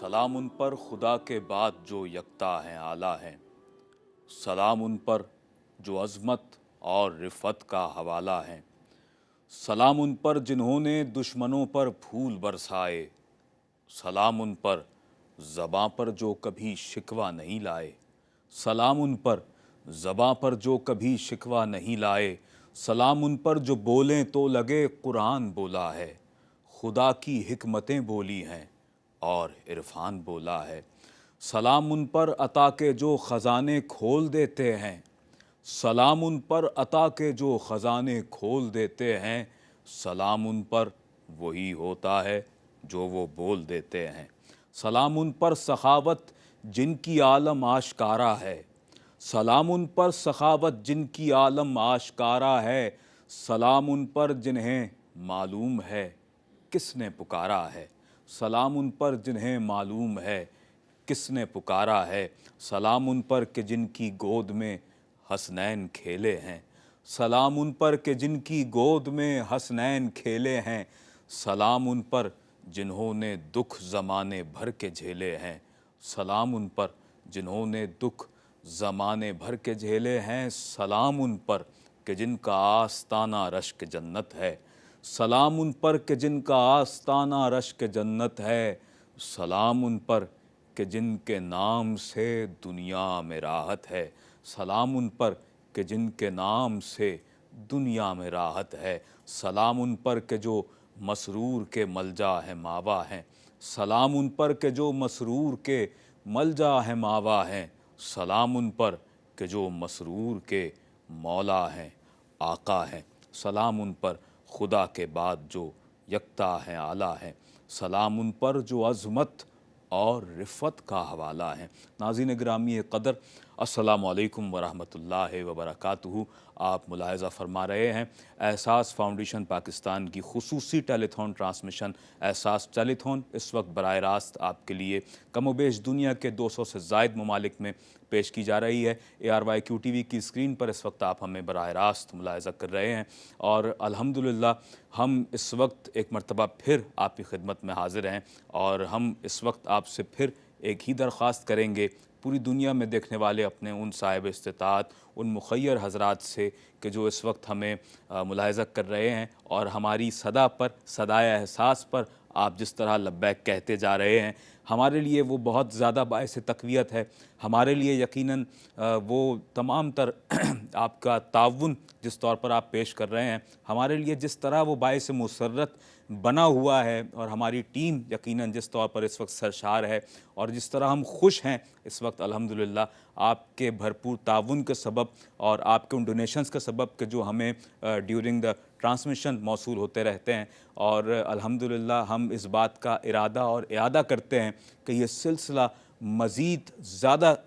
सलाम उन पर खुदा के बाद जो यकता हैं आला हैं। सलाम उन पर जो अज़मत और रिफ़त का हवाला हैं। सलाम उन पर जिन्होंने दुश्मनों पर फूल बरसाए। सलाम उन पर ज़बां पर जो कभी शिकवा नहीं लाए। सलाम उन पर ज़बां पर जो कभी शिकवा नहीं लाए। सलाम उन पर जो बोलें तो लगे कुरान बोला है। खुदा की हिकमतें बोली हैं और इरफान बोला है। सलाम उन पर अता के जो ख़ज़ाने खोल देते हैं। सलाम उन पर अता के जो ख़ज़ाने खोल देते हैं। सलाम उन पर वही होता है जो वो बोल देते हैं। सलाम उन पर सखावत जिनकी आलम आशकारा है। सलाम उन पर सखावत जिनकी आलम आशकारा है। सलाम उन पर जिन्हें मालूम है किसने पुकारा है। सलाम उन पर जिन्हें मालूम है किसने पुकारा है। सलाम उन पर कि जिनकी गोद में हसनैन खेले हैं। सलाम उन पर कि जिनकी गोद में हसनैन खेले हैं। सलाम उन पर जिन्होंने दुख ज़माने भर के झेले हैं। सलाम उन पर जिन्होंने दुख ज़माने भर के झेले हैं। सलाम उन पर कि जिनका आस्ताना रश्क जन्नत है। सलाम उन पर कि जिनका आस्ताना रश्क जन्नत है। सलाम उन पर कि जिनके नाम से दुनिया में राहत है। सलाम उन पर कि जिनके नाम से दुनिया में राहत है। सलाम उन पर कि जो मसरूर के मलजा है मावा हैं। सलाम उन पर कि जो मसरूर के मलजा है मावा हैं। सलाम उन पर कि जो मसरूर के मौला हैं आका हैं। सलाम उन पर खुदा के बाद जो यकता हैं आला हैं। सलाम उन पर जो अज़मत और रिफ़त का हवाला है। नाज़रीन गिरामी क़दर, अस्सलामु अलैकुम वरहमतुल्लाहि वबरकातुहू। आप मुलाहिज़ा फ़रमा रहे हैं एहसास फ़ाउंडेशन पाकिस्तान की खुसूसी टेलीथॉन ट्रांसमिशन एहसास टेलीथॉन इस वक्त बराह रास्त आपके लिए कमोबेश दुनिया के 200 से ज़ायद ममालिक में पेश की जा रही है। ARYQ TV की स्क्रीन पर इस वक्त आप हमें बराह रास्त मुलाहिज़ा कर रहे हैं और अल्हम्दुलिल्लाह हम इस वक्त एक मरतबा फिर आपकी खिदमत में हाज़िर हैं और हम इस वक्त आपसे फिर एक ही दरख्वास्त करेंगे पूरी दुनिया में देखने वाले अपने उन साहिब इस्तिताअत उन मुख़य्यर हज़रात से कि जो इस वक्त हमें मुलाहिज़ा कर रहे हैं और हमारी सदा पर सदाए एहसास पर आप जिस तरह लब्बैक कहते जा रहे हैं, हमारे लिए वो बहुत ज़्यादा बाइस तक़वियत है। हमारे लिए यकीनन वो तमाम तर आपका ताउन जिस तौर पर आप पेश कर रहे हैं, हमारे लिए जिस तरह वो बाइस मुसर्रत बना हुआ है और हमारी टीम यकीनन जिस तौर पर इस वक्त सरशार है और जिस तरह हम खुश हैं इस वक्त अल्हम्दुलिल्लाह आपके भरपूर ताउन के सबब और आपके उन डोनेशंस के सबब के जो हमें ड्यूरिंग द ट्रांसमिशन मौसूल होते रहते हैं। और अल्हम्दुलिल्लाह हम इस बात का इरादा और इआदा करते हैं कि ये सिलसिला मज़ीद ज़्यादा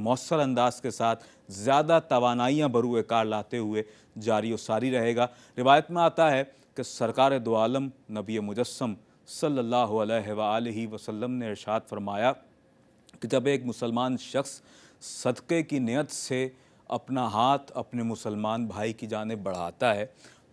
मौसर अंदाज के साथ ज़्यादा तवानाइयाँ बरूए कार लाते हुए जारी व सारी रहेगा। रिवायत में आता है कि सरकार दो आलम नबी मुजस्सम सल्लल्लाहु अलैहि वसल्लम ने इरशाद फरमाया कि जब एक मुसलमान शख्स सदक़े की नियत से अपना हाथ अपने मुसलमान भाई की जानिब बढ़ाता है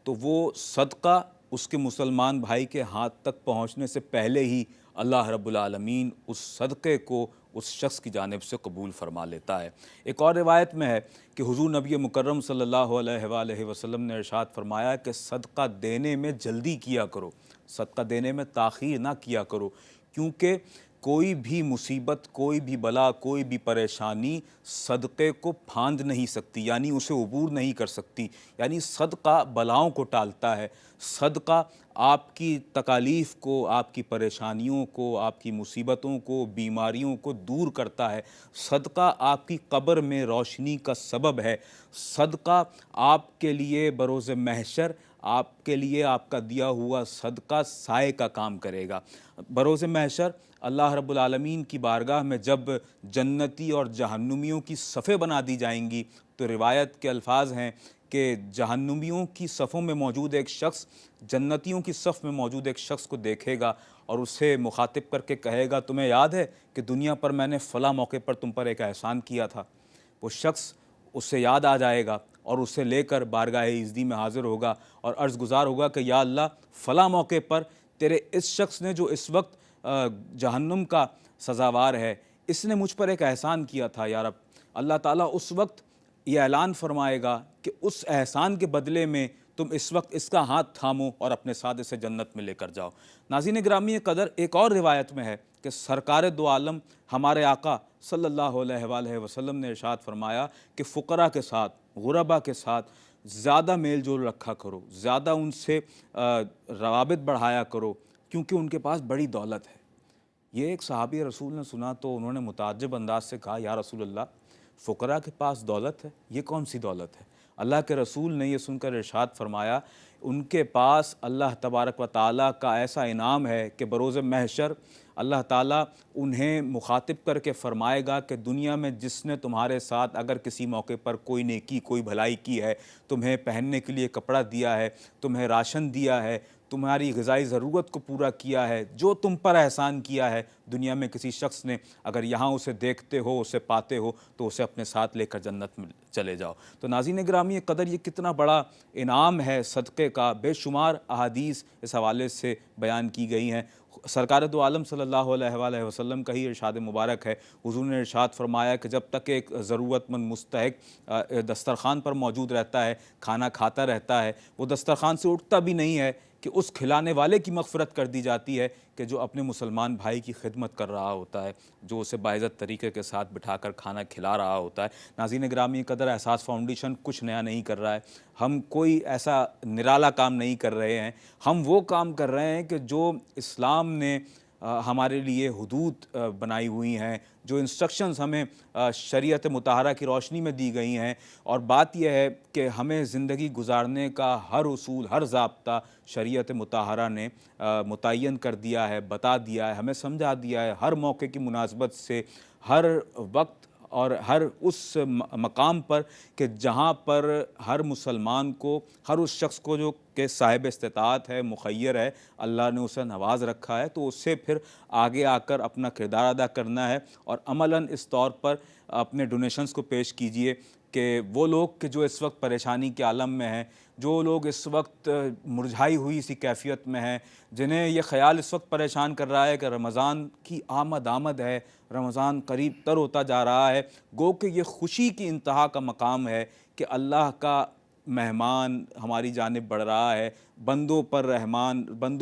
तो वो सदका उसके मुसलमान भाई के हाथ तक पहुँचने से पहले ही अल्लाह रब्बुल आलमीन उस सदक़े को उस शख्स की जानिब से कबूल फ़रमा लेता है। एक और रिवायत में है कि हुज़ूर नबी मुकर्रम सल्लल्लाहु अलैहि वसल्लम ने इरशाद फरमाया कि सदका देने में जल्दी किया करो, सदका देने में ताख़ीर ना किया करो, क्योंकि कोई भी मुसीबत, कोई भी बला, कोई भी परेशानी सदक़े को फांद नहीं सकती, यानी उसे अबूर नहीं कर सकती। यानी सदका बलाओं को टालता है, सदका आपकी तकालीफ़ को, आपकी परेशानियों को, आपकी मुसीबतों को, बीमारियों को दूर करता है। सदका आपकी कब्र में रोशनी का सबब है। सदका आपके लिए बरोज़ महशर आपके लिए आपका दिया हुआ सदका साए का काम करेगा। बरोज़ महशर अल्लाह रब्बुल आलमीन की बारगाह में जब जन्नती और जहन्नुमियों की सफ़ें बना दी जाएंगी तो रिवायत के अल्फाज हैं कि जहन्नुमियों की सफ़ों में मौजूद एक शख्स जन्नतियों की सफ़ में मौजूद एक शख्स को देखेगा और उससे मुखातिब करके कहेगा, तुम्हें याद है कि दुनिया पर मैंने फ़ला मौके पर तुम पर एक एहसान किया था। वो शख्स उससे याद आ जाएगा और उसे लेकर बारगाह इज़्ज़ी में हाज़िर होगा और अर्ज़ गुज़ार होगा कि या अल्लाह फ़ला मौके पर तेरे इस शख्स ने जो इस वक्त जहन्नुम का सज़ावार है। इसने मुझ पर एक एहसान किया था या रब। अल्लाह ताला उस वक्त ये ऐलान फरमाएगा कि उस एहसान के बदले में तुम इस वक्त इसका हाथ थामो और अपने साथ इसे जन्नत में लेकर जाओ। नाज़रीन गिरामी कदर, एक और रिवायत में है कि सरकार दो आलम हमारे आका सल्लल्लाहु अलैहि वसल्लम ने इरशाद फरमाया कि फ़ुक़रा के साथ, गुरबा के साथ ज़्यादा मेल जोल रखा करो, ज़्यादा उनसे रवाबित बढ़ाया करो, क्योंकि उनके पास बड़ी दौलत है। ये एक सहाबी रसूल ने सुना तो उन्होंने मुताज्जिब अंदाज से कहा, या रसूल अल्लाह, फ़ुक़रा के पास दौलत है, ये कौन सी दौलत है? अल्लाह के रसूल ने ये सुनकर इरशाद फरमाया, उनके पास अल्लाह तबारक व तआला का ऐसा इनाम है कि बरोज़ महशर अल्लाह ताला उन्हें मुखातिब करके फ़रमाएगा कि दुनिया में जिसने तुम्हारे साथ अगर किसी मौके पर कोई नेकी, कोई भलाई की है, तुम्हें पहनने के लिए कपड़ा दिया है, तुम्हें राशन दिया है, तुम्हारी ग़िज़ाई ज़रूरत को पूरा किया है, जो तुम पर एहसान किया है दुनिया में किसी शख्स ने, अगर यहाँ उसे देखते हो, उसे पाते हो, तो उसे अपने साथ लेकर जन्नत में चले जाओ। तो नाज़रीन गिरामी कदर, ये कितना बड़ा इनाम है सदक़े का। बेशुमार अहादीस इस हवाले से बयान की गई हैं। सरकार दो आलम सल्लल्लाहु अलैहि वसल्लम का ही इरशाद मुबारक है। हुज़ूर ने इरशाद फरमाया कि जब तक एक ज़रूरतमंद मुस्तहिक दस्तरख़ान पर मौजूद रहता है, खाना खाता रहता है, वो दस्तरख़ान से उठता भी नहीं है कि उस खिलाने वाले की मग़फ़िरत कर दी जाती है कि जो अपने मुसलमान भाई की खिदमत कर रहा होता है, जो उसे बाइज़्ज़त तरीके के साथ बिठाकर खाना खिला रहा होता है। नाज़रीन गिरामी कदर, एहसास फ़ाउंडेशन कुछ नया नहीं कर रहा है। हम कोई ऐसा निराला काम नहीं कर रहे हैं। हम वो काम कर रहे हैं कि जो इस्लाम ने हमारे लिए हुदूद बनाई हुई हैं, जो इंस्ट्रक्शंस हमें शरीयत मुताहरा की रोशनी में दी गई हैं। और बात यह है कि हमें ज़िंदगी गुजारने का हर उसूल, हर ज़ाब्ता शरीयत मुताहरा ने मुतय्यन कर दिया है, बता दिया है, हमें समझा दिया है। हर मौके की मुनासबत से, हर वक्त और हर उस मकाम पर कि जहाँ पर हर मुसलमान को, हर उस शख्स को जो कि साहिब इस्तिताअत है, मुखय्यर है, अल्लाह ने उसे नवाज़ रखा है, तो उससे फिर आगे आकर अपना किरदार अदा करना है। और अमलन इस तौर पर अपने डोनेशंस को पेश कीजिए कि वो लोग कि जो इस वक्त परेशानी के आलम में हैं, जो लोग इस वक्त मुरझाई हुई सी कैफियत में हैं, जिन्हें ये ख़याल इस वक्त परेशान कर रहा है कि रमज़ान की आमद है, रमज़ान करीब तर होता जा रहा है, गो कि ये खुशी की इंतहा का मकाम है कि अल्लाह का मेहमान हमारी जानिब बढ़ रहा है, बंदों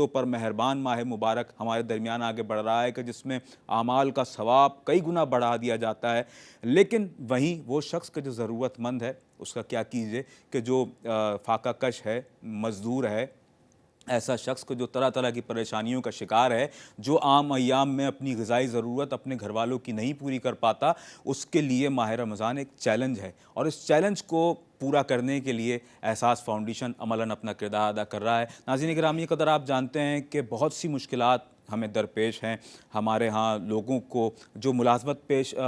पर मेहरबान माह मुबारक हमारे दरमियान आगे बढ़ रहा है कि जिसमें आमाल का सवाब कई गुना बढ़ा दिया जाता है। लेकिन वहीं वो शख्स के जो ज़रूरतमंद है, उसका क्या कीजिए कि जो फाका कश है, मज़दूर है, ऐसा शख्स को जो तरह तरह की परेशानियों का शिकार है, जो आम अय्याम में अपनी ग़िज़ाई ज़रूरत अपने घर वालों की नहीं पूरी कर पाता, उसके लिए माह रमज़ान एक चैलेंज है। और इस चैलेंज को पूरा करने के लिए एहसास फ़ाउंडेशन अमलन अपना किरदार अदा कर रहा है। नाज़रीन गिरामी कदर, आप जानते हैं कि बहुत सी मुश्किलात हमें दरपेश हैं। हमारे यहाँ लोगों को जो मुलाज़मत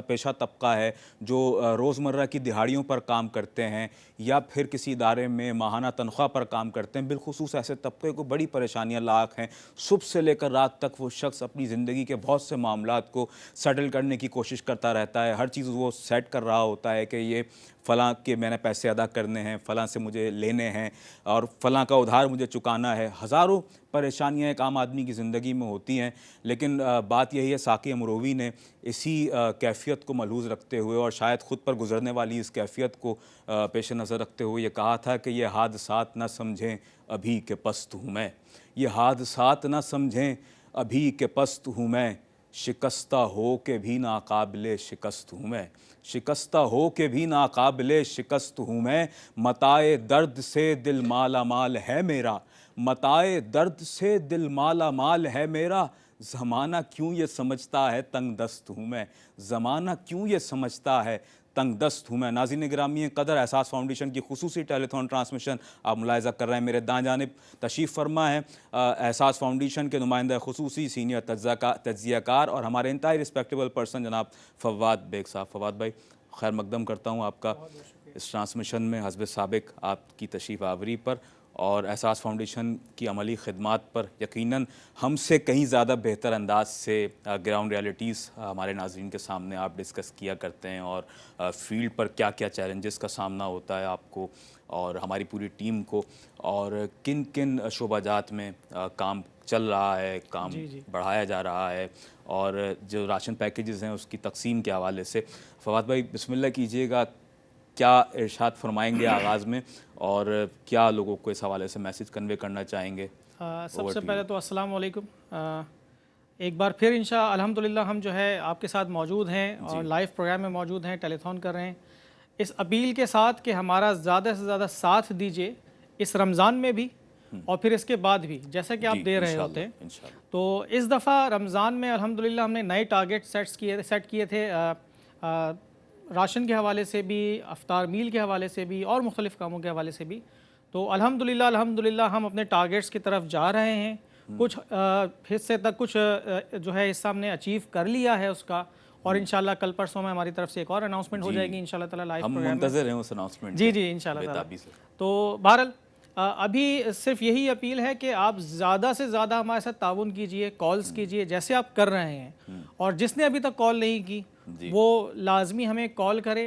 पेशा तबका है, जो रोज़मर्रा की दिहाड़ियों पर काम करते हैं या फिर किसी इदारे में माहाना तनख्वाह पर काम करते हैं, बिलखुसूस ऐसे तबके को बड़ी परेशानियाँ लाक हैं। सुबह से लेकर रात तक वो शख्स अपनी ज़िंदगी के बहुत से मामलात को सेटल करने की कोशिश करता रहता है। हर चीज़ वो सेट कर रहा होता है कि ये फ़लाँ के मैंने पैसे अदा करने हैं, फ़लाँ से मुझे लेने हैं और फ़लाँ का उधार मुझे चुकाना है। हज़ारों परेशानियाँ एक आम आदमी की ज़िंदगी में होती हैं। लेकिन बात यही है, साक़ी अमरोवी ने इसी कैफ़ियत को मलहूज़ रखते हुए और शायद ख़ुद पर गुज़रने वाली इस कैफ़ियत को पेश नज़र रखते हुए ये कहा था कि ये हादसात न समझें अभी के पस्त हूँ मैं, ये हादसात न समझें अभी के पस्त हूँ मैं, शिकस्ता हो के भी नाकाबिले शिकस्त हूँ मैं, शिकस्ता हो के भी नाकाबिले शिकस्त हूँ मैं, मताए दर्द से दिल माला माल है मेरा, मताए दर्द से दिल माला माल है मेरा, ज़माना क्यों ये समझता है तंग दस्त हूँ मैं, ज़माना क्यों ये समझता है तंग दस्त हूँ मैं। नाज़रीन गिरामी कदर, एहसास फ़ाउंडेशन की खुसूसी टेलीथॉन ट्रांसमिशन आप मुलाहिज़ा कर रहे हैं। मेरे दाएं जानिब तशरीफ़ फरमा है एहसास फ़ाउंडेशन के नुमाइंदा खुसूसी सीनियर तज्ज़ियाकार और हमारे इंतहाई रिस्पेक्टेबल पर्सन जनाब फ़वाद बेग साहब। फ़वाद भाई, खैर मकदम करता हूँ आपका इस ट्रांसमिशन में हस्ब साबिक आपकी तशरीफ़ आवरी पर और एहसास फ़ाउंडेशन की अमली ख़िदमात पर। यकीनन हमसे कहीं ज़्यादा बेहतर अंदाज से ग्राउंड रियलिटीज़ हमारे नाज़रीन के सामने आप डिस्कस किया करते हैं और फील्ड पर क्या क्या चैलेंजेस का सामना होता है आपको और हमारी पूरी टीम को और किन किन शोबाजात में काम चल रहा है, काम जी जी। बढ़ाया जा रहा है, और जो राशन पैकेजेस हैं उसकी तकसीम के हवाले से। फवाद भाई बिस्मिल्लाह कीजिएगा, क्या इरशाद फरमाएंगे आगाज़ में, और क्या लोगों को इस हवाले से मैसेज कन्वे करना चाहेंगे? सबसे पहले तो अस्सलाम वालेकुम। एक बार फिर अल्हम्दुलिल्लाह हम जो है आपके साथ मौजूद हैं और लाइव प्रोग्राम में मौजूद हैं, टेलीथॉन कर रहे हैं इस अपील के साथ कि हमारा ज़्यादा से ज़्यादा साथ दीजिए इस रमज़ान में भी और फिर इसके बाद भी, जैसा कि आप दे रहे होते हैं। तो इस दफ़ा रमज़ान में अल्हम्दुलिल्लाह हमने नए टारगेट सेट किए थे, राशन के हवाले से भी, अफ्तार मील के हवाले से भी और मुख्तलिफ़ कामों के हवाले से भी। तो अल्हम्दुलिल्लाह हम अपने टारगेट्स की तरफ जा रहे हैं। कुछ हिस्से तक कुछ जो है हिस्सा हमने अचीव कर लिया है उसका, और इंशाल्लाह कल परसों में हमारी तरफ से एक और अनाउंसमेंट हो जाएगी इंशाल्लाह ताला लाइव प्रोग्राम में। हम मुंतज़िर हैं उस अनाउंसमेंट जी जी इंशाल्लाह ताला। तो बहरहाल अभी सिर्फ यही अपील है कि आप ज़्यादा से ज़्यादा हमारे साथ ताउन कीजिए, कॉल्स कीजिए जैसे आप कर रहे हैं, और जिसने अभी तक कॉल नहीं की वो लाजमी हमें कॉल करे।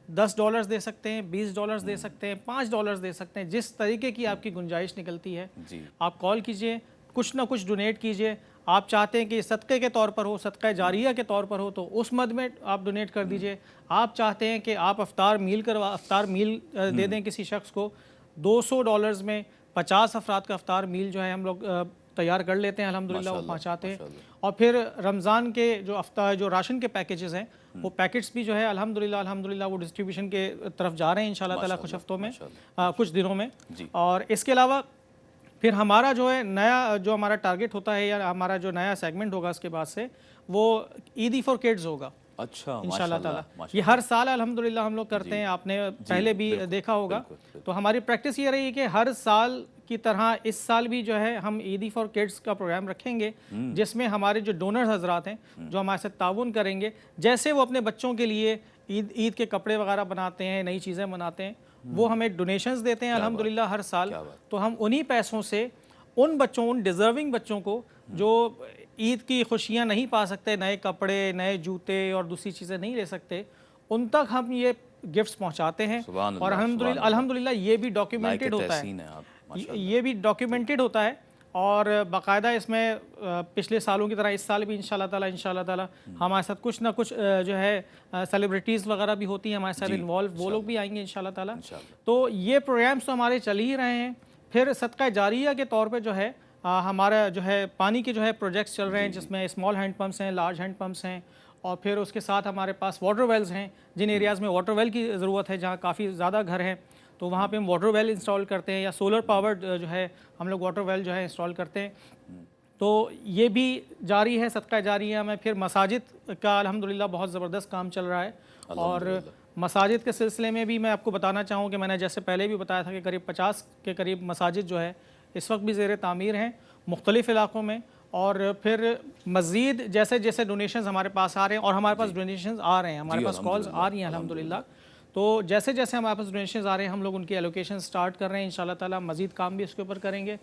$10 दे सकते हैं, $20 दे सकते हैं, $5 दे सकते हैं, जिस तरीके की आपकी गुंजाइश निकलती है आप कॉल कीजिए, कुछ ना कुछ डोनेट कीजिए। आप चाहते हैं कि सदक़े के तौर पर हो, सदक़ा जारिया के तौर पर हो, तो उस मद में आप डोनेट कर दीजिए। आप चाहते हैं कि आप अफ्तार मील दे दें किसी शख्स को, $200 में 50 अफराद का अफ्तार मील जो है हम लोग तैयार कर लेते हैं, अल्हम्दुलिल्लाह वो पहुँचाते हैं। और फिर रमज़ान के जो राशन के पैकेजेस हैं वो पैकेट्स भी जो है अल्हम्दुलिल्लाह वो डिस्ट्रीब्यूशन के तरफ जा रहे हैं इंशाल्लाह ताला कुछ हफ्तों में, कुछ दिनों में। और इसके अलावा फिर हमारा जो है नया जो हमारा टारगेट होता है या हमारा जो नया सेगमेंट होगा उसके बाद से वो ईदी फॉर किड्स होगा। अच्छा, इंशाल्लाह ताला ये हर साल अल्हम्दुलिल्लाह हम लोग करते हैं, आपने पहले भी देखा होगा। तो हमारी प्रैक्टिस ये रही कि हर साल की तरह इस साल भी जो है हम ईदी फॉर किड्स का प्रोग्राम रखेंगे, जिसमें हमारे जो डोनर्स हजरात हैं जो हमारे साथ ताउन करेंगे, जैसे वो अपने बच्चों के लिए ईद के कपड़े वगैरह बनाते हैं, नई चीज़ें बनाते हैं, वो हमें डोनेशंस देते हैं अल्हम्दुलिल्लाह हर साल। तो हम उन्हीं पैसों से उन बच्चों, उन डिज़र्विंग बच्चों को जो ईद की खुशियाँ नहीं पा सकते, नए कपड़े, नए जूते और दूसरी चीज़ें नहीं ले सकते, उन तक हम ये गिफ्ट्स पहुँचाते हैं। और अल्हम्दुलिल्लाह ये भी डॉक्यूमेंटेड होता है, ये भी डॉक्यूमेंटेड होता है और बाकायदा इसमें पिछले सालों की तरह इस साल भी इंशाल्लाह ताला हमारे साथ कुछ ना कुछ जो है सेलिब्रिटीज़ वगैरह भी होती हैं हमारे साथ इन्वॉल्व, वो लोग भी आएंगे इंशाल्लाह ताला। तो ये प्रोग्राम्स तो हमारे चल ही रहे हैं। फिर सदका जारिया के तौर पे जो है हमारा जो है पानी के जो है प्रोजेक्ट्स चल रहे हैं, जिसमें स्मॉल हैंड पम्प्स हैं, लार्ज हैंड पम्प्स हैं, और फिर उसके साथ हमारे पास वाटर वेल्स हैं। जिन एरियाज़ में वाटर वेल की ज़रूरत है, जहाँ काफ़ी ज़्यादा घर हैं, तो वहाँ पे हम वाटर वेल इंस्टॉल करते हैं, या सोलर पावर्ड जो है हम लोग वाटर वेल जो है इंस्टॉल करते हैं। तो ये भी जारी है, सदका जारिया में। फिर मसाजिद का अल्हम्दुलिल्लाह बहुत ज़बरदस्त काम चल रहा है, और मसाजिद के सिलसिले में भी मैं आपको बताना चाहूँ कि मैंने जैसे पहले भी बताया था कि करीब 50 के करीब मसाजिद जो है इस वक्त भी ज़ेर तामीर हैं मुख्तलिफ़ इलाक़ों में। और फिर मज़ीद जैसे जैसे डोनेशंस हमारे पास आ रहे हैं, और हमारे पास डोनेशंस आ रहे हैं, हमारे पास कॉल्स आ रही हैं अल्हम्दुलिल्लाह, तो जैसे जैसे हमारे पास डोनेशंस आ रहे हैं हम लोग उनकी एलोकेशन स्टार्ट कर रहे हैं इंशाल्लाह ताला। मज़ीद काम भी इसके ऊपर करेंगे।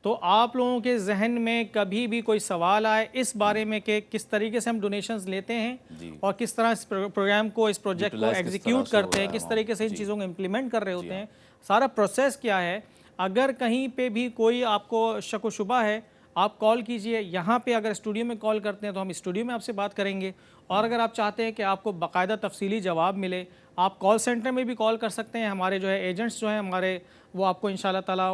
तो आप लोगों के जहन में कभी भी कोई सवाल आए इस बारे में कि किस तरीके से हम डोनेशंस लेते हैं और किस तरह इस प्रोग्राम को, इस प्रोजेक्ट को एग्जीक्यूट करते हैं, किस तरीके से इन चीज़ों को इम्प्लीमेंट कर रहे होते हैं, सारा प्रोसेस क्या है, अगर कहीं पे भी कोई आपको शक व शुबा है आप कॉल कीजिए। यहाँ पे अगर स्टूडियो में कॉल करते हैं तो हम स्टूडियो में आपसे बात करेंगे, और अगर आप चाहते हैं कि आपको बाकायदा तफसीली जवाब मिले आप कॉल सेंटर में भी कॉल कर सकते हैं। हमारे जो है एजेंट्स जो हैं हमारे, वो आपको इंशाल्लाह ताला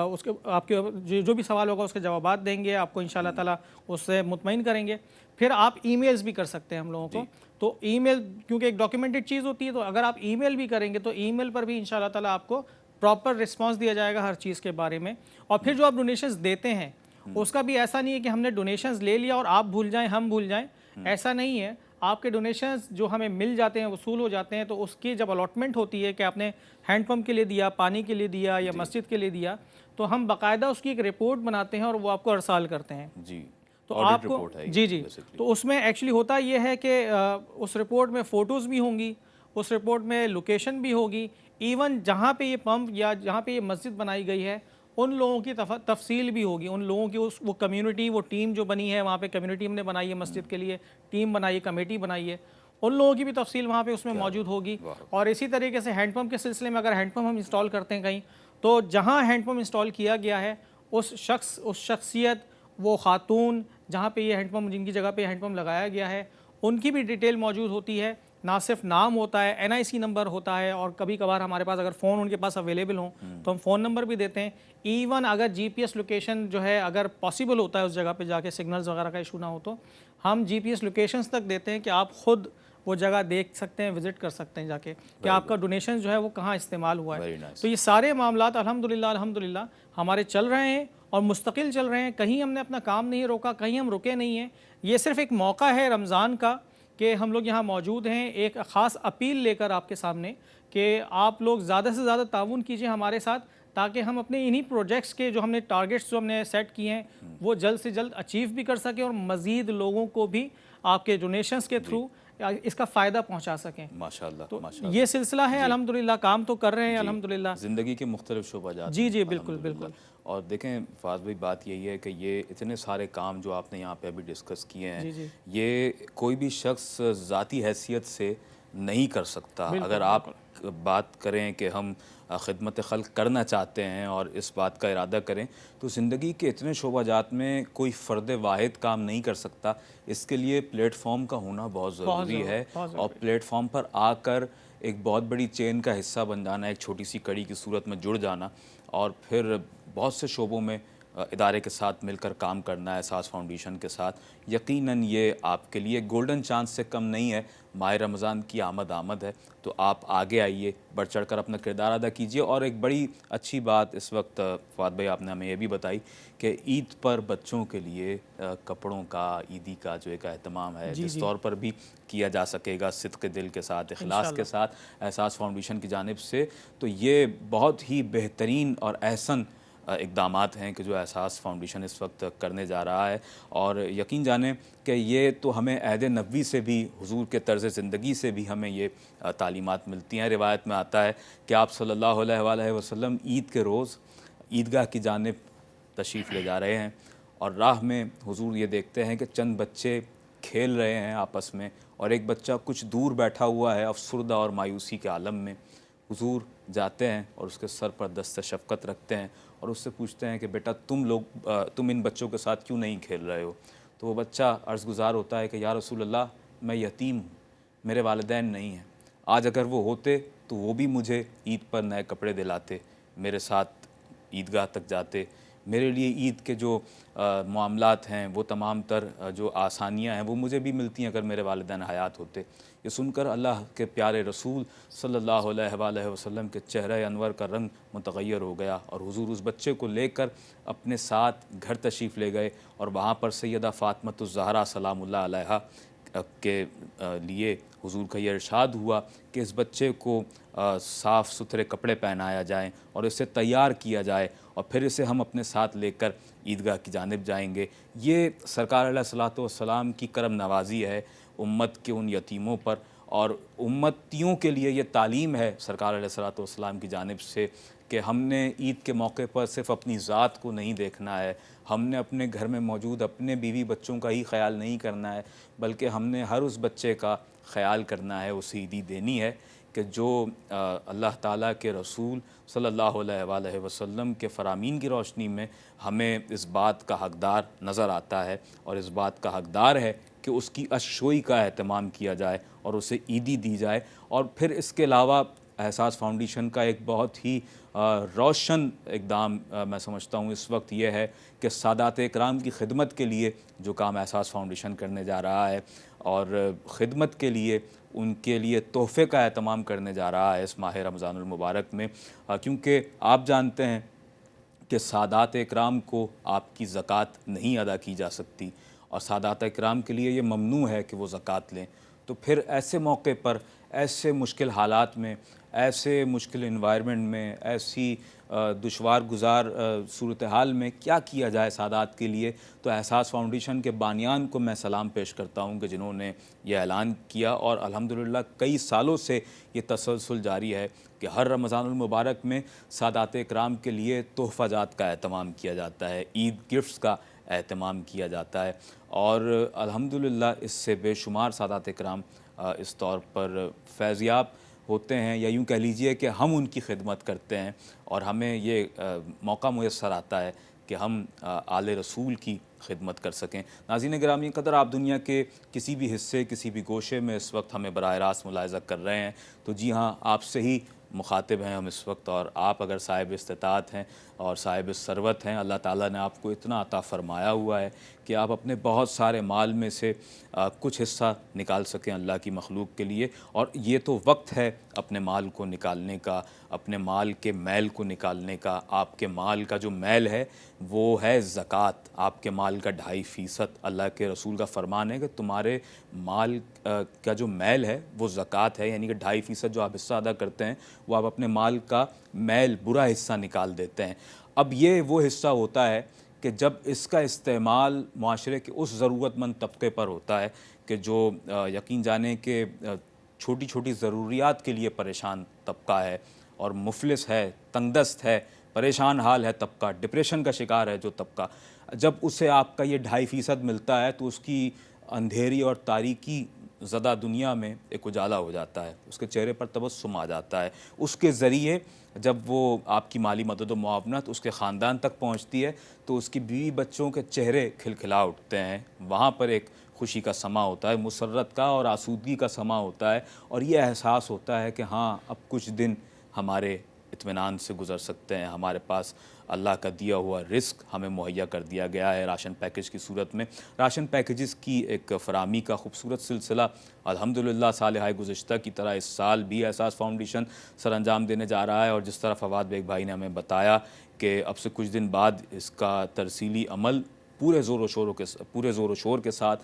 उसके आपके जो भी सवाल होगा उसके जवाब देंगे, आपको इंशाल्लाह ताला उससे मुतमईन करेंगे। फिर आप ईमेल्स भी कर सकते हैं हम लोगों को। तो ईमेल क्योंकि एक डॉक्यूमेंटेड चीज़ होती है, तो अगर आप ईमेल भी करेंगे तो ईमेल पर भी इंशाल्लाह ताला आपको प्रॉपर रिस्पॉन्स दिया जाएगा हर चीज़ के बारे में। और फिर जो आप डोनेशंस देते हैं उसका भी ऐसा नहीं है कि हमने डोनेशंस ले लिया और आप भूल जाएं, हम भूल जाएं, ऐसा नहीं है। आपके डोनेशंस जो हमें मिल जाते हैं, वसूल हो जाते हैं, तो उसकी जब अलॉटमेंट होती है कि आपने हैंडपम्प के लिए दिया, पानी के लिए दिया या मस्जिद के लिए दिया, तो हम बाकायदा उसकी एक रिपोर्ट बनाते हैं और वो आपको अरसाल करते हैं। जी, तो आपको जी तो उसमें एक्चुअली होता ये है कि उस रिपोर्ट में फ़ोटोज़ भी होंगी, उस रिपोर्ट में लोकेशन भी होगी, इवन जहाँ पे ये पंप या जहाँ पे ये मस्जिद बनाई गई है उन लोगों की तफसील भी होगी, उन लोगों की वो कम्युनिटी, वो टीम जो बनी है वहाँ पे, कम्युनिटी हमने बनाई है मस्जिद के लिए, टीम बनाई है, कमेटी बनाई है, उन लोगों की भी तफसील वहाँ पे उसमें मौजूद होगी। और इसी तरीके से हैंडपम्प के सिलसिले में अगर हैंडपम्प हम इंस्टॉल करते हैं कहीं, तो जहाँ हैंडपम्प इंस्टॉल किया गया है उस शख्सियत, वो खातून जहाँ पे ये हैंडपम्प, जिनकी जगह पे हैंडपम्प लगाया गया है, उनकी भी डिटेल मौजूद होती है। ना सिर्फ नाम होता है, NIC नंबर होता है, और कभी कभार हमारे पास अगर फ़ोन उनके पास अवेलेबल हो तो हम फ़ोन नंबर भी देते हैं। इवन अगर GPS लोकेशन जो है, अगर पॉसिबल होता है उस जगह पे जाके, सिग्नल्स वगैरह का इशू ना हो, तो हम GPS लोकेशंस तक देते हैं कि आप खुद वो जगह देख सकते हैं, विजिट कर सकते हैं जाके कि आपका डोनेशन जो है वो कहाँ इस्तेमाल हुआ है। तो ये सारे मामलात अल्हम्दुलिल्लाह हमारे चल रहे हैं और मुस्तकिल चल रहे हैं। कहीं हमने अपना काम नहीं रोका, कहीं हम रुके नहीं हैं। ये सिर्फ एक मौका है रमज़ान का कि हम लोग यहाँ मौजूद हैं, एक ख़ास अपील लेकर आपके सामने कि आप लोग ज़्यादा से ज़्यादा ताउन कीजिए हमारे साथ, ताकि हम अपने इन्हीं प्रोजेक्ट्स के जो हमने टारगेट्स जो हमने सेट किए हैं वो जल्द से जल्द अचीव भी कर सकें और मज़ीद लोगों को भी आपके डोनेशंस के थ्रू इसका फ़ायदा पहुंचा सकें। माशाल्लाह, तो माशाल्लाह। ये सिलसिला है, अल्हम्दुलिल्लाह काम तो कर रहे हैं अल्हम्दुलिल्लाह। ज़िंदगी के मुख्तलिफ शोबाजात जी हैं, जी, बिल्कुल अल्हम्दुलिल्लाह। बिल्कुल। और देखें फ़ाज़ भाई, बात यही है कि ये इतने सारे काम जो आपने यहाँ पे अभी डिस्कस किए हैं, जी जी, ये कोई भी शख्स ज़ाती हैसियत से नहीं कर सकता। बिल्कुल अगर आप बिल्कुल। बात करें कि हम ख़िदमत खल्क़ करना चाहते हैं और इस बात का इरादा करें, तो ज़िंदगी के इतने शोबाजात में कोई फ़र्द वाहिद काम नहीं कर सकता। इसके लिए प्लेटफॉर्म का होना बहुत ज़रूरी है, और प्लेटफॉर्म पर आकर एक बहुत बड़ी चेन का हिस्सा बन जाना, एक छोटी सी कड़ी की सूरत में जुड़ जाना, और फिर बहुत से शोबों में इदारे के साथ मिलकर काम करना है, एहसास फाउंडेशन के साथ। यकीनन ये आपके लिए गोल्डन चांस से कम नहीं है। माह रमज़ान की आमद है, तो आप आगे आइए, बढ़ चढ़ कर अपना किरदार अदा कीजिए। और एक बड़ी अच्छी बात इस वक्त फ़वाद भाई आपने हमें ये भी बताई कि ईद पर बच्चों के लिए कपड़ों का, ईदी का जो एक अहतमाम है, जिस तौर पर भी किया जा सकेगा सिद्क़ दिल के साथ, इखलास के साथ, एहसास फाउंडेशन की जानिब से, तो ये बहुत ही बेहतरीन और अहसन इक़दामात हैं कि जो एहसास फाउंडेशन इस वक्त करने जा रहा है। और यकीन जानें कि ये तो हमें अहद नबवी से भी, हुज़ूर के तर्ज़ ज़िंदगी से भी हमें ये तालीमात मिलती हैं। रिवायत में आता है कि आप सल्लल्लाहु अलैहि वसल्लम ईद के रोज़ ईदगाह की जानिब तशरीफ़ ले जा रहे हैं, और राह में हुज़ूर ये देखते हैं कि चंद बच्चे खेल रहे हैं आपस में, और एक बच्चा कुछ दूर बैठा हुआ है अफसुर्दा और मायूसी के आलम में। हुज़ूर जाते हैं और उसके सर पर दस्त शफ़क़त रखते हैं और उससे पूछते हैं कि बेटा, तुम इन बच्चों के साथ क्यों नहीं खेल रहे हो? तो वो बच्चा अर्ज़गुज़ार होता है कि या रसूल अल्लाह, मैं यतीम हूँ, मेरे वालिदैन नहीं हैं। आज अगर वो होते तो वो भी मुझे ईद पर नए कपड़े दिलाते, मेरे साथ ईदगाह तक जाते, मेरे लिए ईद के जो मामलात हैं, वो तमाम तर जो आसानियाँ हैं, वो मुझे भी मिलती हैं अगर मेरे वालिदैन हयात होते। ये सुनकर अल्लाह के प्यारे रसूल सल्लल्लाहु अलैहि वसल्लम के चेहरे अनवर का रंग मुतग़य्यर हो गया, और हुज़ूर उस बच्चे को लेकर अपने साथ घर तशरीफ़ ले गए, और वहाँ पर सैयदा फ़ातिमतुज़ ज़हरा सलामुल्लाह अलैहा के लिए हुज़ूर का ये इरशाद हुआ कि इस बच्चे को साफ़ सुथरे कपड़े पहनाया जाए और इसे तैयार किया जाए, और फिर इसे हम अपने साथ लेकर ईदगाह की जानिब जाएंगे। ये सरकार अलैहिस्सलातु वस्सलाम की करम नवाज़ी है उम्मत के उन यतीमों पर, और उम्मतियों के लिए ये तालीम है सरकार अलैहिस्सलातु वस्सलाम की जानिब से कि हमने ईद के मौके पर सिर्फ़ अपनी ज़ात को नहीं देखना है, हमने अपने घर में मौजूद अपने बीवी बच्चों का ही ख्याल नहीं करना है, बल्कि हमने हर उस बच्चे का ख्याल करना है, उसे ईदी देनी है कि जो अल्लाह ताला के रसूल सल्लल्लाहु अलैहि वसल्लम के फ़रामीन की रोशनी में हमें इस बात का हक़दार नज़र आता है, और इस बात का हक़दार है कि उसकी अशोई का एहतमाम किया जाए और उसे ईदी दी जाए। और फिर इसके अलावा एहसास फाउंडेशन का एक बहुत ही रोशन इक़दाम मैं समझता हूँ इस वक्त ये है कि सादात इकराम की खिदमत के लिए जो काम एहसास फाउंडेशन करने जा रहा है, और ख़िदमत के लिए उनके लिए तोहफ़े का एहतमाम करने जा रहा है इस माह रमज़ानुल मुबारक में, क्योंकि आप जानते हैं कि सादात इकराम को आपकी ज़कात नहीं अदा की जा सकती, और सादात इकराम के लिए ये ममनू है कि वो ज़कात लें। तो फिर ऐसे मौके पर, ऐसे मुश्किल हालात में, ऐसे मुश्किल इन्वायरमेंट में, ऐसी दुश्वार गुज़ार सूरत हाल में क्या किया जाए सादात के लिए? तो एहसास फाउंडेशन के बानियान को मैं सलाम पेश करता हूँ कि जिन्होंने ये ऐलान किया, और अल्हम्दुलिल्लाह कई सालों से ये तसलसल जारी है कि हर रमज़ानुल मुबारक में सादात इकराम के लिए तोहफ़ाजात का एहतमाम किया जाता है, ईद गिफ्ट्स का एहतमाम किया जाता है, और अल्हम्दुलिल्लाह इससे बेशुमार सादात इकराम इस तौर पर फैज़याब होते हैं, या यूँ कह लीजिए कि हम उनकी खिदमत करते हैं, और हमें ये मौका मुयस्सर आता है कि हम आले रसूल की खिदमत कर सकें। नाज़रीन गिरामी क़दर, आप दुनिया के किसी भी हिस्से, किसी भी गोशे में इस वक्त हमें बराह रास्त मुलाहिज़ा कर रहे हैं, तो जी हाँ, आपसे ही मुखातिब हैं हम इस वक्त। और आप अगर साहिब इस्तिताअत हैं और साहिब सरवत हैं, अल्लाह ताला ने आपको इतना अता फ़रमाया हुआ है कि आप अपने बहुत सारे माल में से कुछ हिस्सा निकाल सकें अल्लाह की मखलूक के लिए। और ये तो वक्त है अपने माल को निकालने का, अपने माल के मैल को निकालने का। आपके माल का जो मैल है वो है ज़कात। आपके माल का 2.5% अल्लाह के रसूल का फ़रमान है कि तुम्हारे माल का जो मैल है वो ज़कात है, यानी कि 2.5% जो आप हिस्सा अदा करते हैं वो आप अपने माल का मैल, बुरा हिस्सा निकाल देते हैं। अब ये वो हिस्सा होता है कि जब इसका इस्तेमाल माशरे के उस ज़रूरतमंद तबके पर होता है कि जो यकीन जाने के छोटी छोटी ज़रूरियात के लिए परेशान तबका है और मुफलिस है, तंगदस्त है, परेशान हाल है तबका, डिप्रेशन का शिकार है जो तबका, जब उसे आपका ये 2.5% मिलता है तो उसकी अंधेरी और तारीकी ज़दा दुनिया में एक उजाला हो जाता है, उसके चेहरे पर तबस्सुम आ जाता है। उसके ज़रिए जब वो आपकी माली मदद व मुआवनत उसके ख़ानदान तक पहुँचती है तो उसकी बीवी बच्चों के चेहरे खिलखिला उठते हैं। वहाँ पर एक खुशी का समा होता है, मुसर्रत का और आसूदगी का समा होता है, और ये एहसास होता है कि हाँ, अब कुछ दिन हमारे इत्मीनान से गुज़र सकते हैं। हमारे पास अल्लाह का दिया हुआ रिस्क हमें मुहैया कर दिया गया है राशन पैकेज की सूरत में। राशन पैकेजेस की एक फ़राहमी का खूबसूरत सिलसिला अल्हम्दुलिल्लाह साल गुज़श्ता की तरह इस साल भी एहसास फाउंडेशन सर अंजाम देने जा रहा है। और जिस तरह फवाद बेग भाई ने हमें बताया कि अब से कुछ दिन बाद इसका तरसीली अमल पूरे ज़ोर व शोर के साथ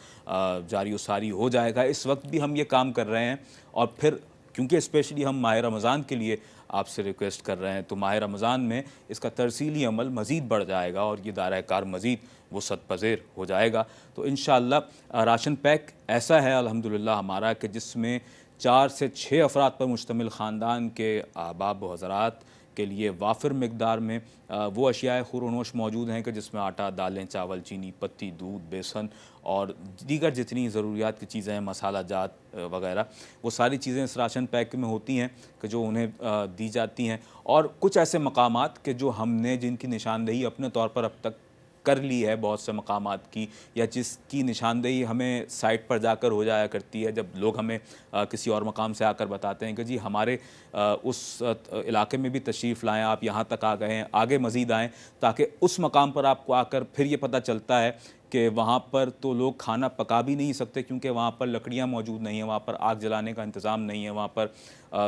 जारी व सारी हो जाएगा। इस वक्त भी हम ये काम कर रहे हैं, और फिर क्योंकि स्पेशली हम माह रमज़ान के लिए आपसे रिक्वेस्ट कर रहे हैं, तो माह रमज़ान में इसका तरसीली अमल मज़ीद बढ़ जाएगा और ये दायरा कार मज़ीद वसअत पज़ीर हो जाएगा। तो इंशाअल्लाह राशन पैक ऐसा है अल्हम्दुलिल्लाह हमारा कि जिसमें 4 से 6 अफराद पर मुश्तमिल ख़ानदान के अहबाब व हज़रात के लिए वाफिर मकदार में वो अशियाए खुरनोश मौजूद हैं कि जिसमें आटा, दालें, चावल, चीनी, पत्ती, दूध, बेसन और दीगर जितनी ज़रूरियात की चीज़ें हैं, मसाला जात वगैरह, वो सारी चीज़ें इस राशन पैक में होती हैं कि जो उन्हें दी जाती हैं। और कुछ ऐसे मकामात कि जो हमने जिनकी निशानदेही अपने तौर पर अब तक कर ली है, बहुत से मकामात की, या जिसकी निशानदेही हमें साइट पर जाकर हो जाया करती है जब लोग हमें किसी और मकाम से आकर बताते हैं कि जी हमारे उस इलाके में भी तशरीफ़ लाएँ, आप यहाँ तक आ गए हैं, आगे मज़ीद आएँ, ताकि उस मकाम पर आपको आकर फिर ये पता चलता है कि वहाँ पर तो लोग खाना पका भी नहीं सकते क्योंकि वहाँ पर लकड़ियाँ मौजूद नहीं हैं, वहाँ पर आग जलाने का इंतज़ाम नहीं है, वहाँ पर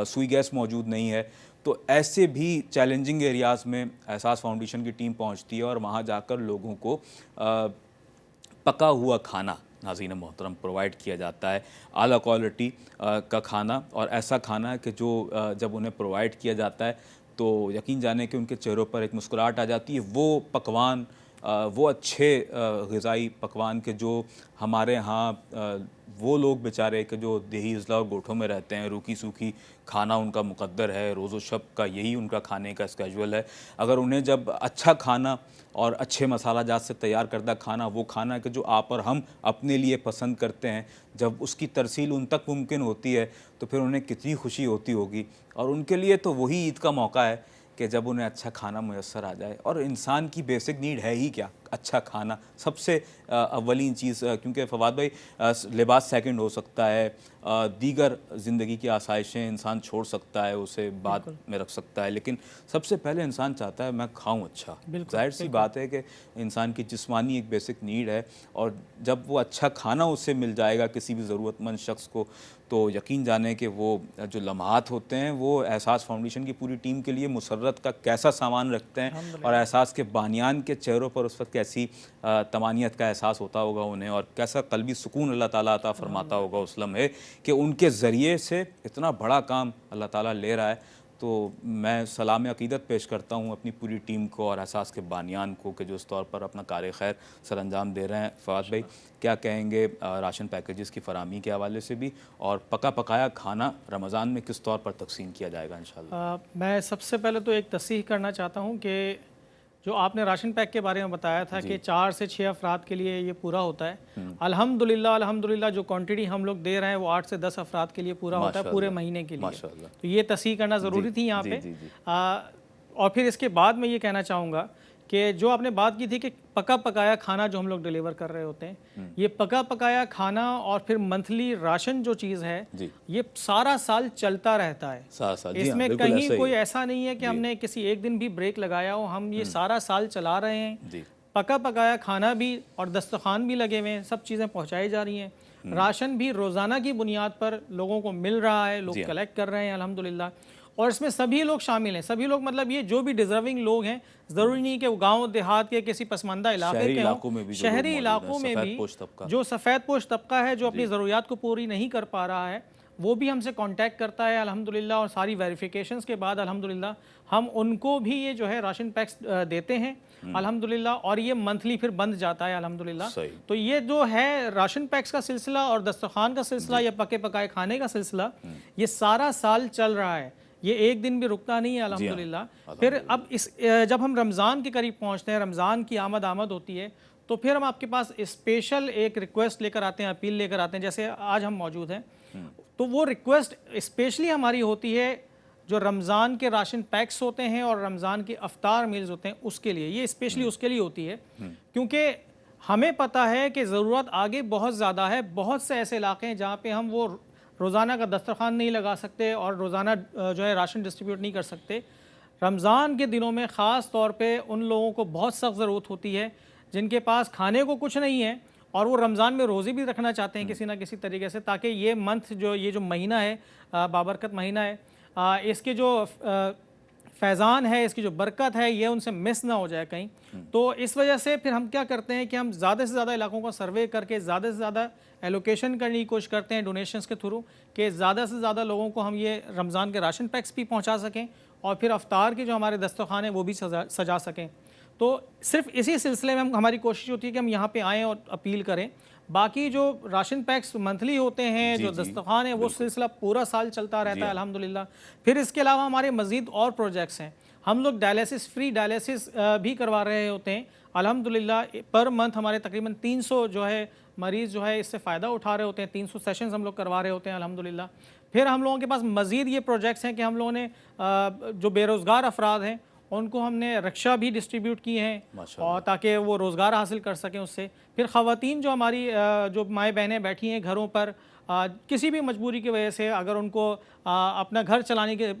सुई गैस मौजूद नहीं है। तो ऐसे भी चैलेंजिंग एरियाज़ में एहसास फाउंडेशन की टीम पहुंचती है और वहां जाकर लोगों को पका हुआ खाना नाज़रीन मोहतरम प्रोवाइड किया जाता है, आला क्वालिटी का खाना, और ऐसा खाना कि जो जब उन्हें प्रोवाइड किया जाता है तो यकीन जाने कि उनके चेहरों पर एक मुस्कुराहट आ जाती है। वो पकवान, वो अच्छे ग़िज़ाई पकवान के जो हमारे यहाँ वो लोग बेचारे के जो देही अज़ला और गोठों में रहते हैं, रूखी सूखी खाना उनका मुक़द्दर है, रोज़ो शब का यही उनका खाने का स्केजुअल है। अगर उन्हें जब अच्छा खाना और अच्छे मसाला जात से तैयार करदा खाना, वो खाना कि जो आप और हम अपने लिए पसंद करते हैं, जब उसकी तरसील उन तक मुमकिन होती है तो फिर उन्हें कितनी खुशी होती होगी। और उनके लिए तो वही ईद का मौका है कि जब उन्हें अच्छा खाना मुयस्सर आ जाए। और इंसान की बेसिक नीड है ही क्या, अच्छा खाना सबसे अव्वलीन चीज़, क्योंकि फवाद भाई लिबास सेकंड हो सकता है, दीगर ज़िंदगी की आसाइशें इंसान छोड़ सकता है, उसे बाद में रख सकता है, लेकिन सबसे पहले इंसान चाहता है मैं खाऊं अच्छा। जाहिर सी बात है कि इंसान की जिस्मानी एक बेसिक नीड है, और जब वो अच्छा खाना उससे मिल जाएगा किसी भी ज़रूरतमंद शख्स को, तो यकीन जाने कि वो जो लम्हात होते हैं वो एहसास फाउंडेशन की पूरी टीम के लिए मुसर्रत का कैसा सामान रखते हैं, और एहसास के बानियान के चेहरों पर उस वक्त कैसी तमानियत का एहसास होता होगा उन्हें, और कैसा कल्बी सुकून अल्लाह ताला अता फरमाता होगा उस लम्हे कि उनके ज़रिए से इतना बड़ा काम अल्लाह ताला ले रहा है। तो मैं सलाम अक़ीदत पेश करता हूँ अपनी पूरी टीम को और एहसास के बानियान को कि जो इस तौर पर अपना कार्य खैर सर अंजाम दे रहे हैं। फवाद भाई क्या कहेंगे राशन पैकेजेस की फ़राहमी के हवाले से भी, और पका पकाया खाना रमज़ान में किस तौर पर तकसीम किया जाएगा इंशाल्लाह? मैं सबसे पहले तो एक तस्सीह करना चाहता हूँ कि जो आपने राशन पैक के बारे में बताया था कि 4 से 6 अफराद के लिए ये पूरा होता है। अल्हम्दुलिल्लाह जो क्वांटिटी हम लोग दे रहे हैं वो 8 से 10 अफराद के लिए पूरा होता है पूरे महीने के लिए। तो ये तस्हीह करना ज़रूरी थी यहाँ पे। और फिर इसके बाद मैं ये कहना चाहूँगा कि जो आपने बात की थी कि पका पकाया खाना जो हम लोग डिलीवर कर रहे होते हैं, ये पका पकाया खाना और फिर मंथली राशन जो चीज़ है, ये सारा साल चलता रहता है। इसमें कहीं कोई ऐसा नहीं है कि हमने किसी एक दिन भी ब्रेक लगाया हो, हम ये सारा साल चला रहे हैं। पका पकाया खाना भी और दस्तरखान भी लगे हुए हैं, सब चीज़ें पहुंचाई जा रही हैं। राशन भी रोज़ाना की बुनियाद पर लोगों को मिल रहा है, लोग कलेक्ट कर रहे हैं अल्हम्दुलिल्लाह। और इसमें सभी लोग शामिल हैं, सभी लोग मतलब ये जो भी डिजर्विंग लोग हैं, ज़रूरी नहीं कि वो गाँव देहात के किसी पसमानदा इलाके के हों, शहरी इलाकों में भी जो सफ़ेद पोश तबका है जो अपनी ज़रूरियात को पूरी नहीं कर पा रहा है, वो भी हमसे कांटेक्ट करता है अल्हम्दुलिल्लाह। और सारी वेरिफिकेशंस के बाद अल्हम्दुलिल्लाह हम उनको भी ये जो है राशन पैक्स देते हैं अल्हम्दुलिल्लाह, और ये मंथली फिर बंद जाता है अल्हम्दुलिल्लाह। तो ये जो है राशन पैक्स का सिलसिला और दस्तरखान का सिलसिला या पके पकाए खाने का सिलसिला, ये सारा साल चल रहा है, ये एक दिन भी रुकता नहीं है अल्हम्दुलिल्लाह। फिर अब जब हम रमज़ान के करीब पहुँचते हैं, रमज़ान की आमद होती है, तो फिर हम आपके पास स्पेशल एक रिक्वेस्ट लेकर आते हैं, अपील लेकर आते हैं। जैसे आज हम मौजूद हैं, तो वो रिक्वेस्ट स्पेशली हमारी होती है जो रमज़ान के राशन पैक्स होते हैं और रमज़ान के अफ्तार मील्स होते हैं, उसके लिए, ये स्पेशली उसके लिए होती है। क्योंकि हमें पता है कि ज़रूरत आगे बहुत ज़्यादा है। बहुत से ऐसे इलाके हैं जहाँ पे हम वो रोज़ाना का दस्तरखान नहीं लगा सकते और रोज़ाना जो है राशन डिस्ट्रीब्यूट नहीं कर सकते। रमज़ान के दिनों में ख़ास तौर पे उन लोगों को बहुत सख्त ज़रूरत होती है जिनके पास खाने को कुछ नहीं है और वो रमज़ान में रोज़े भी रखना चाहते हैं किसी ना किसी तरीके से, ताकि ये मंथ जो ये जो महीना है, बाबरकत महीना है, इसके जो फैज़ान है, इसकी जो बरकत है, ये उनसे मिस ना हो जाए कहीं। तो इस वजह से फिर हम क्या करते हैं कि हम ज़्यादा से ज़्यादा इलाकों का सर्वे करके ज़्यादा से ज़्यादा एलोकेशन करने की कोशिश करते हैं डोनेशंस के थ्रू, कि ज़्यादा से ज़्यादा लोगों को हम ये रमज़ान के राशन पैक्स भी पहुँचा सकें और फिर अफ्तार के जो हमारे दस्तरखान हैं वो भी सजा सकें। तो सिर्फ इसी सिलसिले में हमारी कोशिश होती है कि हम यहाँ पे आएँ और अपील करें। बाकी जो राशन पैक्स मंथली होते हैं, जो दस्तरखान है, वो सिलसिला पूरा साल चलता रहता है अल्हम्दुलिल्लाह। फिर इसके अलावा हमारे मज़ीद और प्रोजेक्ट्स हैं। हम लोग डायलिसिस फ्री डायलिसिस भी करवा रहे होते हैं अल्हम्दुलिल्लाह। पर मंथ हमारे तकरीबन 300 जो है मरीज़ जो है इससे फ़ायदा उठा रहे होते हैं। 300 सेशंस हम लोग करवा रहे होते हैं अल्हम्दुलिल्लाह। फिर हम लोगों के पास मज़ीद ये प्रोजेक्ट्स हैं कि हम लोगों ने जो बेरोज़गार अफराद हैं उनको हमने रक्षा भी डिस्ट्रीब्यूट की हैं और ताकि वो रोज़गार हासिल कर सकें उससे। फिर ख़वातीन जो हमारी जो माएँ बहनें बैठी हैं घरों पर, किसी भी मजबूरी की वजह से अगर उनको अपना घर चलाने की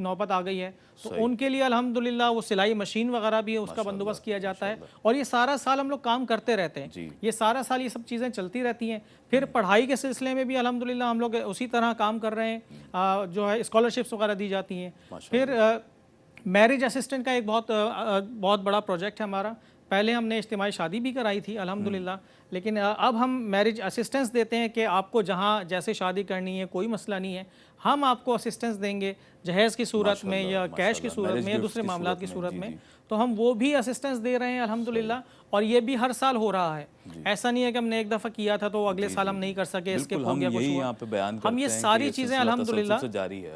नौबत आ गई है, तो उनके लिए अल्हम्दुलिल्लाह वो सिलाई मशीन वगैरह भी है, उसका बंदोबस्त किया जाता है। और ये सारा साल हम लोग काम करते रहते हैं, ये सारा साल ये सब चीज़ें चलती रहती हैं। फिर पढ़ाई के सिलसिले में भी अल्हम्दुलिल्लाह हम लोग उसी तरह काम कर रहे हैं, जो है स्कॉलरशिप्स वगैरह दी जाती हैं। फिर मैरिज असिस्टेंट का एक बहुत बड़ा प्रोजेक्ट है हमारा। पहले हमने इज्तिमाई शादी भी कराई थी अल्हम्दुलिल्लाह, लेकिन अब हम मैरिज असिस्टेंस देते हैं कि आपको जहाँ जैसे शादी करनी है कोई मसला नहीं है, हम आपको असिस्टेंस देंगे जहेज़ की सूरत में या कैश की सूरत में या दूसरे मामलात की सूरत में। तो हम वो भी असिस्टेंस दे रहे हैं अल्हम्दुलिल्लाह, और ये भी हर साल हो रहा है। ऐसा नहीं है कि हमने एक दफ़ा किया था तो अगले साल हम नहीं कर सके, इसके हो गया कुछ हुआ। हम ये सारी चीज़ें अल्हम्दुलिल्लाह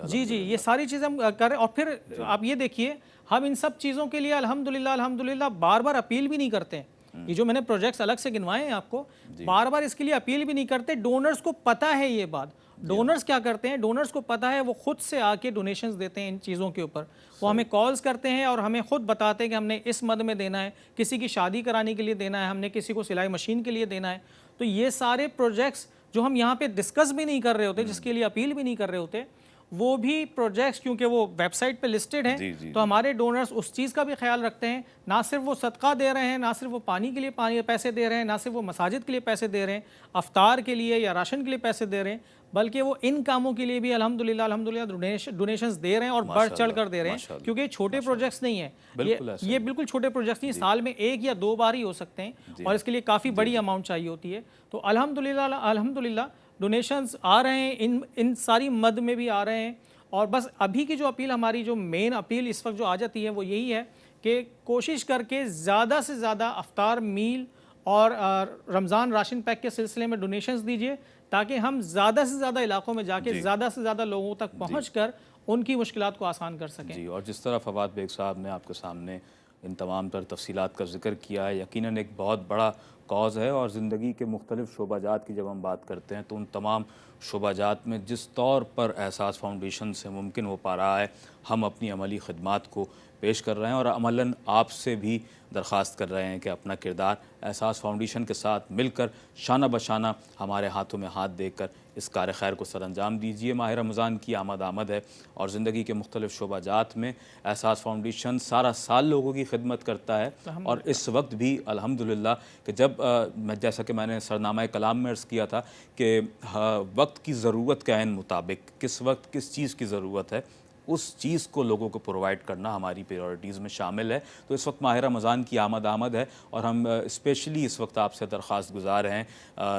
जी ये सारी चीज़ें हम करें। और फिर आप ये देखिए, हम इन सब चीज़ों के लिए अल्हम्दुलिल्लाह बार बार अपील भी नहीं करते हैं। ये जो मैंने प्रोजेक्ट्स अलग से गिनवाए हैं आपको, बार बार इसके लिए अपील भी नहीं करते। डोनर्स को पता है ये बात। डोनर्स क्या करते हैं, डोनर्स को पता है, वो खुद से आके डोनेशंस देते हैं इन चीज़ों के ऊपर। वो हमें कॉल्स करते हैं और हमें खुद बताते हैं कि हमने इस मद में देना है, किसी की शादी कराने के लिए देना है, हमने किसी को सिलाई मशीन के लिए देना है। तो ये सारे प्रोजेक्ट्स जो हम यहाँ पे डिस्कस भी नहीं कर रहे होते, जिसके लिए अपील भी नहीं कर रहे होते, वो भी प्रोजेक्ट्स क्योंकि वो वेबसाइट पे लिस्टेड हैं, तो हमारे डोनर्स उस चीज़ का भी ख्याल रखते हैं। ना सिर्फ वो सदका दे रहे हैं, ना सिर्फ वो पानी के लिए पैसे दे रहे हैं, ना सिर्फ वो मसाजिद के लिए पैसे दे रहे हैं, अफ्तार के लिए या राशन के लिए पैसे दे रहे हैं, बल्कि वो इन कामों के लिए भी अल्हम्दुलिल्लाह डोनेशंस दे रहे हैं और बढ़ चढ़ कर दे रहे हैं। क्योंकि ये छोटे प्रोजेक्ट्स नहीं है, ये बिल्कुल छोटे प्रोजेक्ट्स नहीं, साल में 1 या 2 बार ही हो सकते हैं और इसके लिए काफ़ी बड़ी अमाउंट चाहिए होती है। तो अल्हम्दुलिल्लाह डोनेशंस आ रहे हैं, इन सारी मद में भी आ रहे हैं। और बस अभी की जो अपील, हमारी जो मेन अपील इस वक्त जो आ जाती है वो यही है कि कोशिश करके ज़्यादा से ज़्यादा अफ्तार मील और रमज़ान राशन पैक के सिलसिले में डोनेशंस दीजिए, ताकि हम ज़्यादा से ज़्यादा इलाकों में जाके ज़्यादा से ज़्यादा लोगों तक पहुँचकर उनकी मुश्किलात को आसान कर सकें। जी, और जिस तरह फवाद बेग साहब ने आपके सामने इन तमाम तर तफसीलात का जिक्र किया है, यकीनन एक बहुत बड़ा कॉज़ है। और ज़िंदगी के मुख्तलिफ़ शोबाजात की जब हम बात करते हैं तो उन तमाम शोबाजात में जिस तौर पर एहसास फाउंडेशन से मुमकिन हो पा रहा है, हम अपनी अमली खिदमात को पेश कर रहे हैं और अमलन आपसे भी दरख्वास्त कर रहे हैं कि अपना किरदार एहसास फाउंडेशन के साथ मिलकर शाना बशाना हमारे हाथों में हाथ देकर इस कार खैर को सरअंजाम दीजिए। माह रमज़ान की आमद है और ज़िंदगी के मुख्तलिफ़ शोबाजात में एहसास फाउंडेशन सारा साल लोगों की खिदमत करता है और इस वक्त भी अल्हम्दुलिल्लाह कि जब जैसा कि मैंने सरनामा कलाम में अर्ज़ किया था कि वक्त की ज़रूरत के ऐन मुताबिक किस वक्त किस चीज़ की ज़रूरत है उस चीज़ को लोगों को प्रोवाइड करना हमारी प्रायोरिटीज़ में शामिल है। तो इस वक्त माह रमज़ान की आमद है और हम स्पेशली इस वक्त आपसे दरख्वास्त गुजार हैं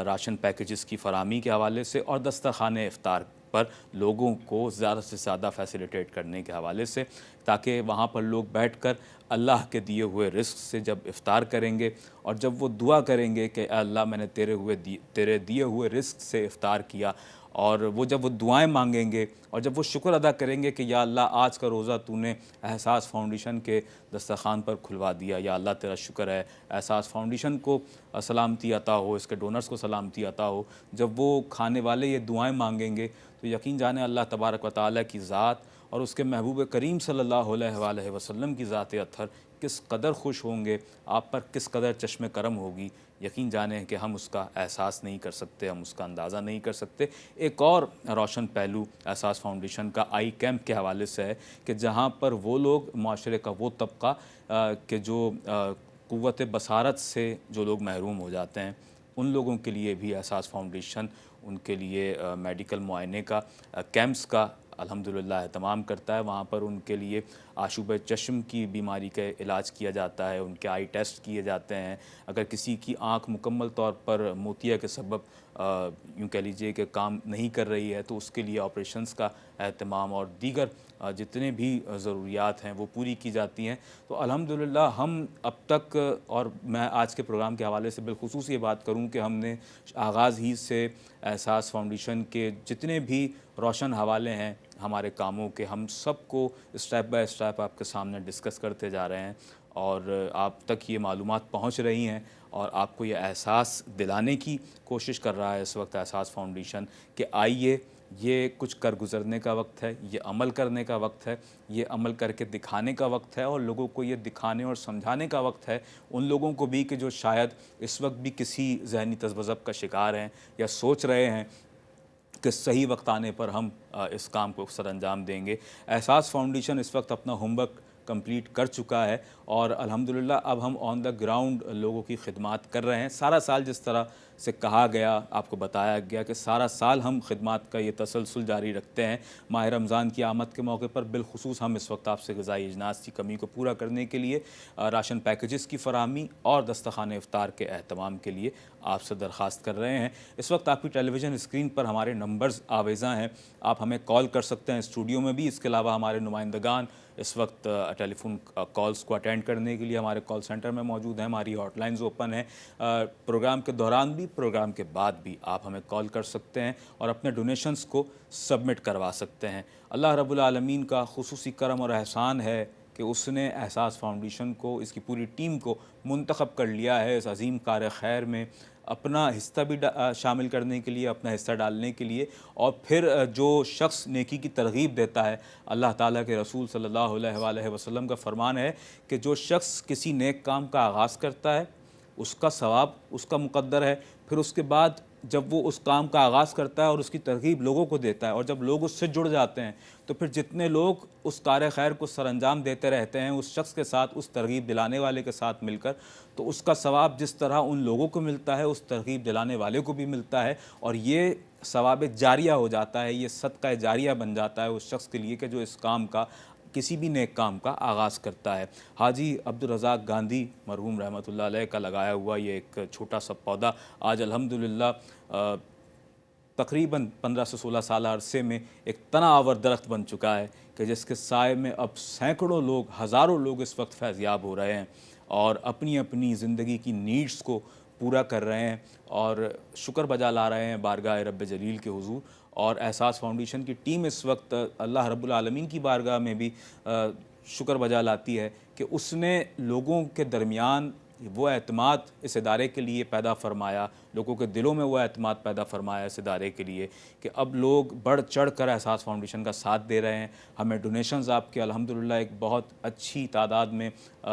राशन पैकेजेस की फ़राहमी के हवाले से और दस्तरख़ाने इफ्तार पर लोगों को ज़्यादा से ज़्यादा फैसिलिटेट करने के हवाले से, ताकि वहाँ पर लोग बैठकर अल्लाह के दिए हुए रिस्क से जब इफ़्तार करेंगे और जब वो दुआ करेंगे कि अल्लाह मैंने तेरे दिए हुए रिस्क से इफ़्तार किया, और वो जब वो दुआएं मांगेंगे और जब वो शुक्र अदा करेंगे कि या अल्लाह आज का रोज़ा तूने एहसास फाउंडेशन के दस्तरखान पर खुलवा दिया, या अल्लाह तेरा शुक्र है, एहसास फाउंडेशन को सलामती अता हो, इसके डोनर्स को सलामती अता हो, जब वो खाने वाले ये दुआएं मांगेंगे तो यकीन जाने अल्लाह तबारक व तआला की ज़ात और उसके महबूब करीम सल्लल्लाहु अलैहि वसल्लम की ज़ात अत्हर किस कदर खुश होंगे, आप पर किस कदर चश्मे करम होगी, यकीन जाने कि हम उसका एहसास नहीं कर सकते, हम उसका अंदाज़ा नहीं कर सकते। एक और रोशन पहलू एहसास फाउंडेशन का आई कैंप के हवाले से है कि जहाँ पर वो लोग माशरे का वो तबका कि जो क़ुव्वत बसारत से जो लोग महरूम हो जाते हैं, उन लोगों के लिए भी एहसास फाउंडेशन उनके लिए मेडिकल मुआयने का कैंप्स का अल्हम्दुलिल्लाह एहतमाम करता है। वहाँ पर उनके लिए आशूब चश्म की बीमारी का इलाज किया जाता है, उनके आई टेस्ट किए जाते हैं। अगर किसी की आँख मुकम्मल तौर पर मोतिया के सबब यूँ कह लीजिए कि काम नहीं कर रही है तो उसके लिए ऑपरेशंस का एहतमाम और दीगर जितने भी ज़रूरियात हैं वो पूरी की जाती हैं। तो अल्हम्दुलिल्लाह हम अब तक, और मैं आज के प्रोग्राम के हवाले से बिलखुसूस ये बात करूं कि हमने आगाज़ ही से एहसास फाउंडेशन के जितने भी रोशन हवाले हैं हमारे कामों के, हम सब को स्टेप बाय स्टेप आपके सामने डिस्कस करते जा रहे हैं और आप तक ये मालूमात पहुंच रही हैं और आपको ये एहसास दिलाने की कोशिश कर रहा है इस वक्त एहसास फाउंडेशन कि आइए, ये कुछ कर गुज़रने का वक्त है, ये अमल करने का वक्त है, ये अमल करके दिखाने का वक्त है और लोगों को ये दिखाने और समझाने का वक्त है, उन लोगों को भी कि जो शायद इस वक्त भी किसी ज़हनी तज़ब्ज़ब का शिकार हैं या सोच रहे हैं कि सही वक्त आने पर हम इस काम को सरअंजाम देंगे। एहसास फाउंडेशन इस वक्त अपना होमवर्क कंप्लीट कर चुका है और अल्हम्दुलिल्लाह अब हम ऑन द ग्राउंड लोगों की खिदमत कर रहे हैं। सारा साल जिस तरह से कहा गया, आपको बताया गया कि सारा साल हम खिदमत का ये तसलसल जारी रखते हैं। माह रमज़ान की आमद के मौके पर बिलखुसूस हम इस वक्त आपसे ग़िज़ाई अजनास की कमी को पूरा करने के लिए राशन पैकेजेस की फ़राहमी और दस्तरख़ाने इफ्तार के अहतमाम के लिए आपसे दरख्वास्त कर रहे हैं। इस वक्त आपकी टेलीविज़न स्क्रीन पर हमारे नंबर्स आवेज़ा हैं, आप हमें कॉल कर सकते हैं स्टूडियो में भी। इसके अलावा हमारे नुमाइंदगान इस वक्त टेलीफोन कॉल्स को अटेंड करने के लिए हमारे कॉल सेंटर में मौजूद हैं। हमारी हॉटलाइंस ओपन है, प्रोग्राम के दौरान भी प्रोग्राम के बाद भी आप हमें कॉल कर सकते हैं और अपने डोनेशंस को सबमिट करवा सकते हैं। अल्लाह रब्बुल आलमीन का खुसूसी करम और एहसान है कि उसने एहसास फाउंडेशन को, इसकी पूरी टीम को मुंतखब कर लिया है इस अजीम कार खैर में अपना हिस्सा भी शामिल करने के लिए, अपना हिस्सा डालने के लिए। और फिर जो शख्स नेकी की तरगीब देता है, अल्लाह ताला के रसूल सल्लल्लाहु अलैहि वसल्लम का फरमान है कि जो शख्स किसी नेक काम का आगाज़ करता है उसका सवाब उसका मुक़द्दर है, फिर उसके बाद जब वो उस काम का आगाज़ करता है और उसकी तरगीब लोगों को देता है और जब लोग उससे जुड़ जाते हैं तो फिर जितने लोग उस कार खैर को सरअंजाम देते रहते हैं उस शख्स के साथ, उस तरगीब दिलाने वाले के साथ मिलकर, तो उसका सवाब जिस तरह उन लोगों को मिलता है उस तरगीब दिलाने वाले को भी मिलता है और ये सवाब जारिया हो जाता है, ये सदका जारिया बन जाता है उस शख्स के लिए कि जो इस काम का, किसी भी नेक काम का आगाज़ करता है। हाजी अब्दुल रज़ाक गांधी मरहूम रहमतुल्लाह अलैह का लगाया हुआ ये एक छोटा सा पौधा आज अल्हम्दुलिल्लाह तकरीबन 15 से 16 साल अरसे में एक तनावर दरख्त बन चुका है कि जिसके साए में अब सैकड़ों लोग, हज़ारों लोग इस वक्त फैज़याब हो रहे हैं और अपनी अपनी ज़िंदगी की नीड्स को पूरा कर रहे हैं और शुक्र बजा ला रहे हैं बारगाह रब्ब जलील के हुज़ूर। और एहसास फाउंडेशन की टीम इस वक्त अल्लाह रब्बुल आलमीन की बारगाह में भी शुक्र बजा लाती है कि उसने लोगों के दरमियान वो एतमाद इस इदारे के लिए पैदा फरमाया, लोगों के दिलों में वो एतमाद पैदा फरमाया इस इदारे के लिए कि अब लोग बढ़ चढ़ कर एहसास फाउंडेशन का साथ दे रहे हैं। हमें डोनेशंस आपके अल्हम्दुलिल्लाह एक बहुत अच्छी तादाद में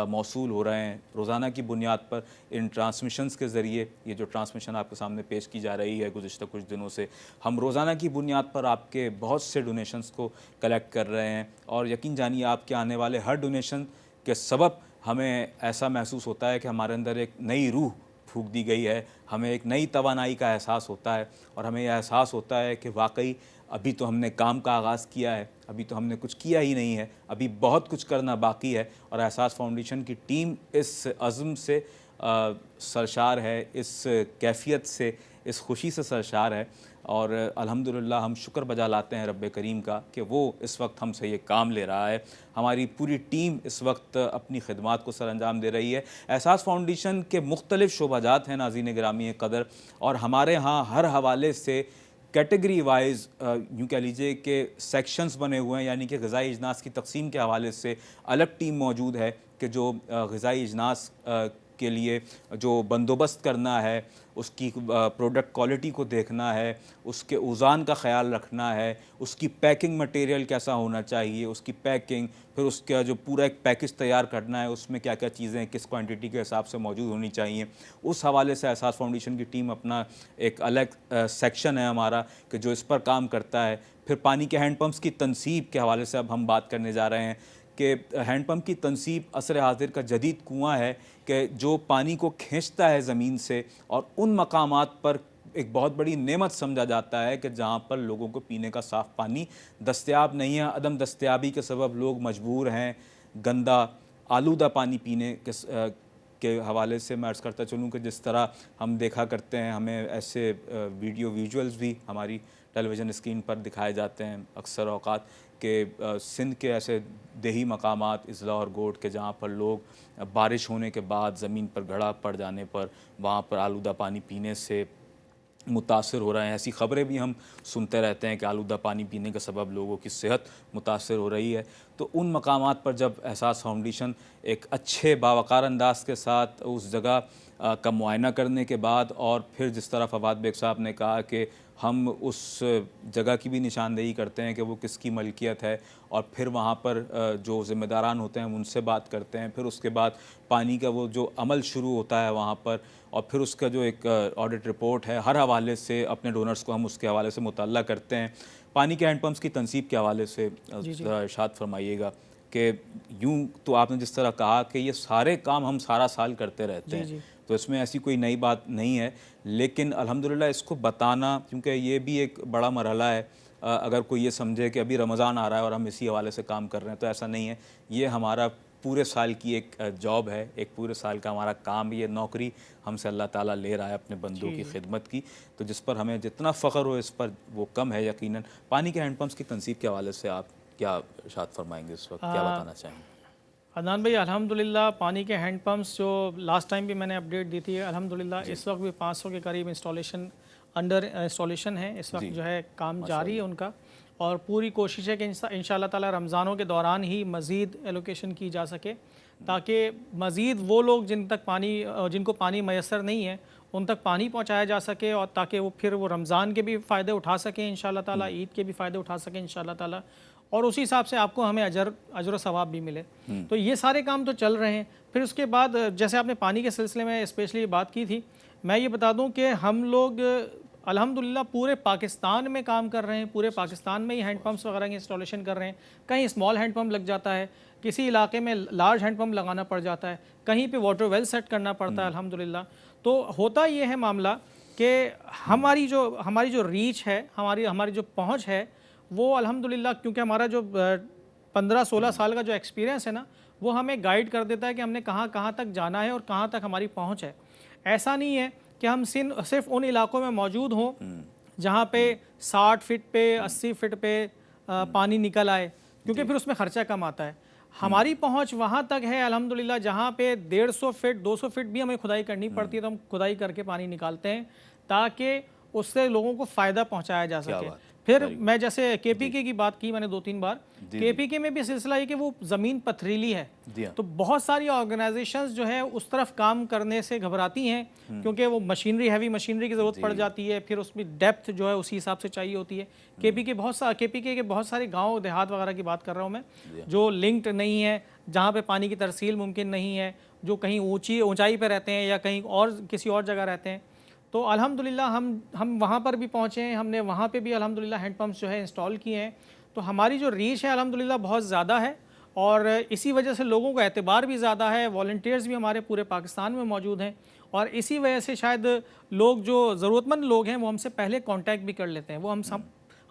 मौसूल हो रहे हैं। रोज़ाना की बुनियाद पर इन ट्रांसमिशंस के ज़रिए, ये जो ट्रांसमिशन आपके सामने पेश की जा रही है गुज़िश्ता कुछ दिनों से, हम रोज़ाना की बुनियाद पर आपके बहुत से डोनेशंस को कलेक्ट कर रहे हैं और यकीन जानिए आपके आने वाले हर डोनेशन के सबब हमें ऐसा महसूस होता है कि हमारे अंदर एक नई रूह फूंक दी गई है, हमें एक नई तवानाई का एहसास होता है और हमें यह एहसास होता है कि वाकई अभी तो हमने काम का आगाज़ किया है, अभी तो हमने कुछ किया ही नहीं है, अभी बहुत कुछ करना बाकी है। और एहसास फाउंडेशन की टीम इस अज़्म से सरशार है, इस कैफियत से, इस खुशी से सरशार है और अल्हम्दुलिल्लाह हम शुक्र बजा लाते हैं रब्बे करीम का कि वो इस वक्त हमसे ये काम ले रहा है। हमारी पूरी टीम इस वक्त अपनी खिदमात को सर अंजाम दे रही है। एहसास फाउंडेशन के मुख्तलिफ शोबाजात हैं नाज़रीन गिरामी क़दर, और हमारे यहाँ हर हवाले से कैटेगरी वाइज यूँ कह लीजिए कि सेक्शंस बने हुए हैं, यानी कि ग़िज़ाई इजनास की तकसीम के हवाले से अलग टीम मौजूद है कि जो ग़िज़ाई इजनास के लिए जो बंदोबस्त करना है, उसकी प्रोडक्ट क्वालिटी को देखना है, उसके उज़ान का ख़याल रखना है, उसकी पैकिंग मटेरियल कैसा होना चाहिए, उसकी पैकिंग, फिर उसका जो पूरा एक पैकेज तैयार करना है, उसमें क्या क्या चीज़ें किस क्वांटिटी के हिसाब से मौजूद होनी चाहिए। उस हवाले से एहसास फाउंडेशन की टीम अपना एक अलग सेक्शन है हमारा कि जो इस पर काम करता है। फिर पानी के हैंडपम्प्स की तनसीब के हवाले से अब हम बात करने जा रहे हैं कि हैंडपम्प की तनसीब असर हाज़िर का जदीद कुआँ है कि जो पानी को खींचता है ज़मीन से और उन मकामात पर एक बहुत बड़ी नेमत समझा जाता है कि जहाँ पर लोगों को पीने का साफ़ पानी दस्तयाब नहीं है। अदम दस्तयाबी के सबब लोग मजबूर हैं गंदा आलूदा पानी पीने के हवाले से मैं अर्ज़ करता चलूँ कि जिस तरह हम देखा करते हैं, हमें ऐसे वीडियो विजुअल्स भी हमारी टेलीविज़न स्क्रीन पर दिखाए जाते हैं अक्सर औक़ात कि सिंध के ऐसे देही मकामात इज़ला और गोट के जहाँ पर लोग बारिश होने के बाद ज़मीन पर गड़ा पड़ जाने पर वहाँ पर आलूदा पानी पीने से मुतासर हो रहे हैं। ऐसी ख़बरें भी हम सुनते रहते हैं कि आलूदा पानी पीने के सबब लोगों की सेहत मुतासर हो रही है। तो उन मकामात पर जब एहसास फाउंडेशन एक अच्छे बावकार अंदाज के साथ उस जगह का मुआयना करने के बाद और फिर जिस तरह फवाद बेग साहब ने कहा कि हम उस जगह की भी निशानदेही करते हैं कि वो किसकी मलकियत है और फिर वहाँ पर जो ज़िम्मेदारान होते हैं उनसे बात करते हैं, फिर उसके बाद पानी का वो जो अमल शुरू होता है वहाँ पर और फिर उसका जो एक ऑडिट रिपोर्ट है, हर हवाले से अपने डोनर्स को हम उसके हवाले से मुतल्ला करते हैं। पानी के हैंडपम्प्स की तनसीब के हवाले से ज़रा इरशाद फरमाइएगा कि यूँ तो आपने जिस तरह कहा कि ये सारे काम हम सारा साल करते रहते हैं, तो इसमें ऐसी कोई नई बात नहीं है, लेकिन अल्हम्दुलिल्लाह इसको बताना, क्योंकि ये भी एक बड़ा मरहला है। अगर कोई ये समझे कि अभी रमज़ान आ रहा है और हम इसी हवाले से काम कर रहे हैं, तो ऐसा नहीं है। ये हमारा पूरे साल की एक जॉब है, एक पूरे साल का हमारा काम, ये नौकरी हमसे अल्लाह ताला ले रहा है अपने बंदों की खिदमत की, तो जिस पर हमें जितना फ़ख्र हो इस पर वो कम है यकीनन। पानी के हैंडपम्प्स की तनसीब के हवाले से आप क्या इरशाद फरमाएंगे इस वक्त, क्या बताना चाहेंगे? अदनान भाई, अल्हम्दुलिल्लाह पानी के हैंडपम्प्स जो लास्ट टाइम भी मैंने अपडेट दी थी, अल्हम्दुलिल्लाह इस वक्त भी 500 के करीब इंस्टॉलेशन अंडर इंस्टॉलेशन है। इस वक्त जो है काम जारी है उनका और पूरी कोशिश है कि इंशाअल्लाह ताला रमज़ानों के दौरान ही मज़ीद एलोकेशन की जा सके ताकि मज़ीद वो लोग जिनको पानी मैसर नहीं है उन तक पानी पहुंचाया जा सके और ताकि वो फिर वो रमज़ान के भी फ़ायदे उठा सकें इंशाअल्लाह ताला, ईद के भी फ़ायदे उठा सकें इंशाअल्लाह ताला, और उसी हिसाब से आपको हमें अजर सवाब भी मिले। तो ये सारे काम तो चल रहे हैं। फिर उसके बाद जैसे आपने पानी के सिलसिले में स्पेशली बात की थी, मैं ये बता दूं कि हम लोग अल्हम्दुलिल्लाह पूरे पाकिस्तान में काम कर रहे हैं, पूरे पाकिस्तान में ही हैंडपम्प्स वगैरह की इंस्टॉलेशन कर रहे हैं। कहीं स्मॉल हैंडपम्प लग जाता है, किसी इलाके में लार्ज हैंडपम्प लगाना पड़ जाता है, कहीं पे वाटर वेल सेट करना पड़ता है अल्हम्दुलिल्लाह। तो होता ये है मामला कि हमारी जो रीच है, हमारी जो पहुँच है वो अल्हम्दुलिल्लाह, क्योंकि हमारा जो 15-16 साल का जो एक्सपीरियंस है ना, वो हमें गाइड कर देता है कि हमने कहाँ कहाँ तक जाना है और कहाँ तक हमारी पहुँच है। ऐसा नहीं है कि हम सिर्फ उन इलाकों में मौजूद हों जहाँ पे 60 फीट पे 80 फीट पे पानी निकल आए, क्योंकि फिर उसमें ख़र्चा कम आता है। हमारी पहुँच वहाँ तक है अल्हम्दुलिल्लाह जहाँ पे 150 फीट 200 फीट भी हमें खुदाई करनी पड़ती है, तो हम खुदाई करके पानी निकालते हैं ताकि उससे लोगों को फ़ायदा पहुँचाया जा सके। फिर मैं जैसे केपीके की बात की मैंने 2-3 बार, केपीके में भी सिलसिला ये कि वो ज़मीन पथरीली है, तो बहुत सारी ऑर्गेनाइजेशंस जो है उस तरफ काम करने से घबराती हैं, क्योंकि वो मशीनरी, हैवी मशीनरी की ज़रूरत पड़ जाती है, फिर उसमें डेप्थ जो है उसी हिसाब से चाहिए होती है। केपीके के बहुत सारे गाँव देहात वगैरह की बात कर रहा हूँ मैं, जो लिंक्ड नहीं है, जहाँ पे पानी की तरसील मुमकिन नहीं है, जो कहीं ऊंचाई पे रहते हैं या कहीं और किसी और जगह रहते हैं। तो अल्हम्दुलिल्लाह हम वहाँ पर भी पहुँचे हैं, हमने वहाँ पे भी अल्हम्दुलिल्लाह हैंडपम्प्स जो है इंस्टॉल किए हैं। तो हमारी जो रीच है अल्हम्दुलिल्लाह बहुत ज़्यादा है, और इसी वजह से लोगों का एतबार भी ज़्यादा है, वॉलंटियर्स भी हमारे पूरे पाकिस्तान में मौजूद हैं, और इसी वजह से शायद लोग जो ज़रूरतमंद लोग हैं वो हमसे पहले कॉन्टैक्ट भी कर लेते हैं। वो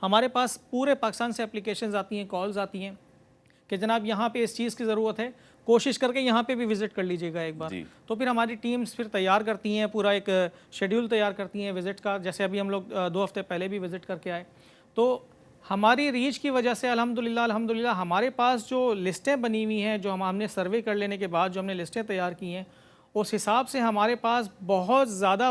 हमारे पास पूरे पाकिस्तान से एप्लीकेशंस आती हैं, कॉल्स आती हैं कि जनाब यहाँ पे इस चीज़ की ज़रूरत है, कोशिश करके यहाँ पे भी विज़िट कर लीजिएगा एक बार। तो फिर हमारी टीम्स फिर तैयार करती हैं, पूरा एक शेड्यूल तैयार करती हैं विज़िट का। जैसे अभी हम लोग 2 हफ्ते पहले भी विज़िट करके आए। तो हमारी रीच की वजह से अल्हम्दुलिल्लाह हमारे पास जो लिस्टें बनी हुई हैं, जो हमने सर्वे कर लेने के बाद जो हमने लिस्टें तैयार की हैं, उस हिसाब से हमारे पास बहुत ज़्यादा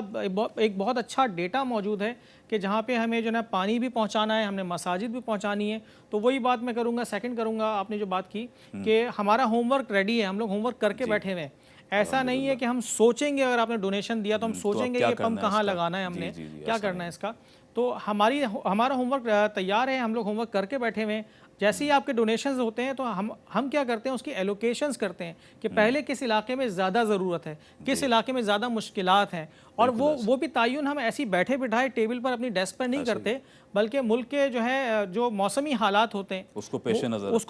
एक बहुत अच्छा डेटा मौजूद है कि जहाँ पे हमें जो है पानी भी पहुँचाना है, हमने मसाजिद भी पहुँचानी है। तो वही बात मैं करूँगा, सेकंड करूँगा, आपने जो बात की कि हमारा होमवर्क रेडी है, हम लोग होमवर्क करके बैठे हुए हैं। ऐसा नहीं है कि हम सोचेंगे, अगर आपने डोनेशन दिया तो हम सोचेंगे ये पंप कहाँ लगाना है, हमने क्या करना है इसका। तो हमारा होमवर्क तैयार है, हम लोग होमवर्क करके बैठे हुए हैं। जैसे ही आपके डोनेशंस होते हैं तो हम क्या करते हैं, उसकी एलोकेशंस करते हैं कि पहले किस इलाके में ज़्यादा ज़रूरत है, किस इलाके में ज़्यादा मुश्किलात हैं, और वो भी तायुन हम ऐसी बैठे बिठाए टेबल पर अपनी डेस्क पर नहीं करते, बल्कि मुल्क के जो है जो मौसमी हालात होते हैं उसको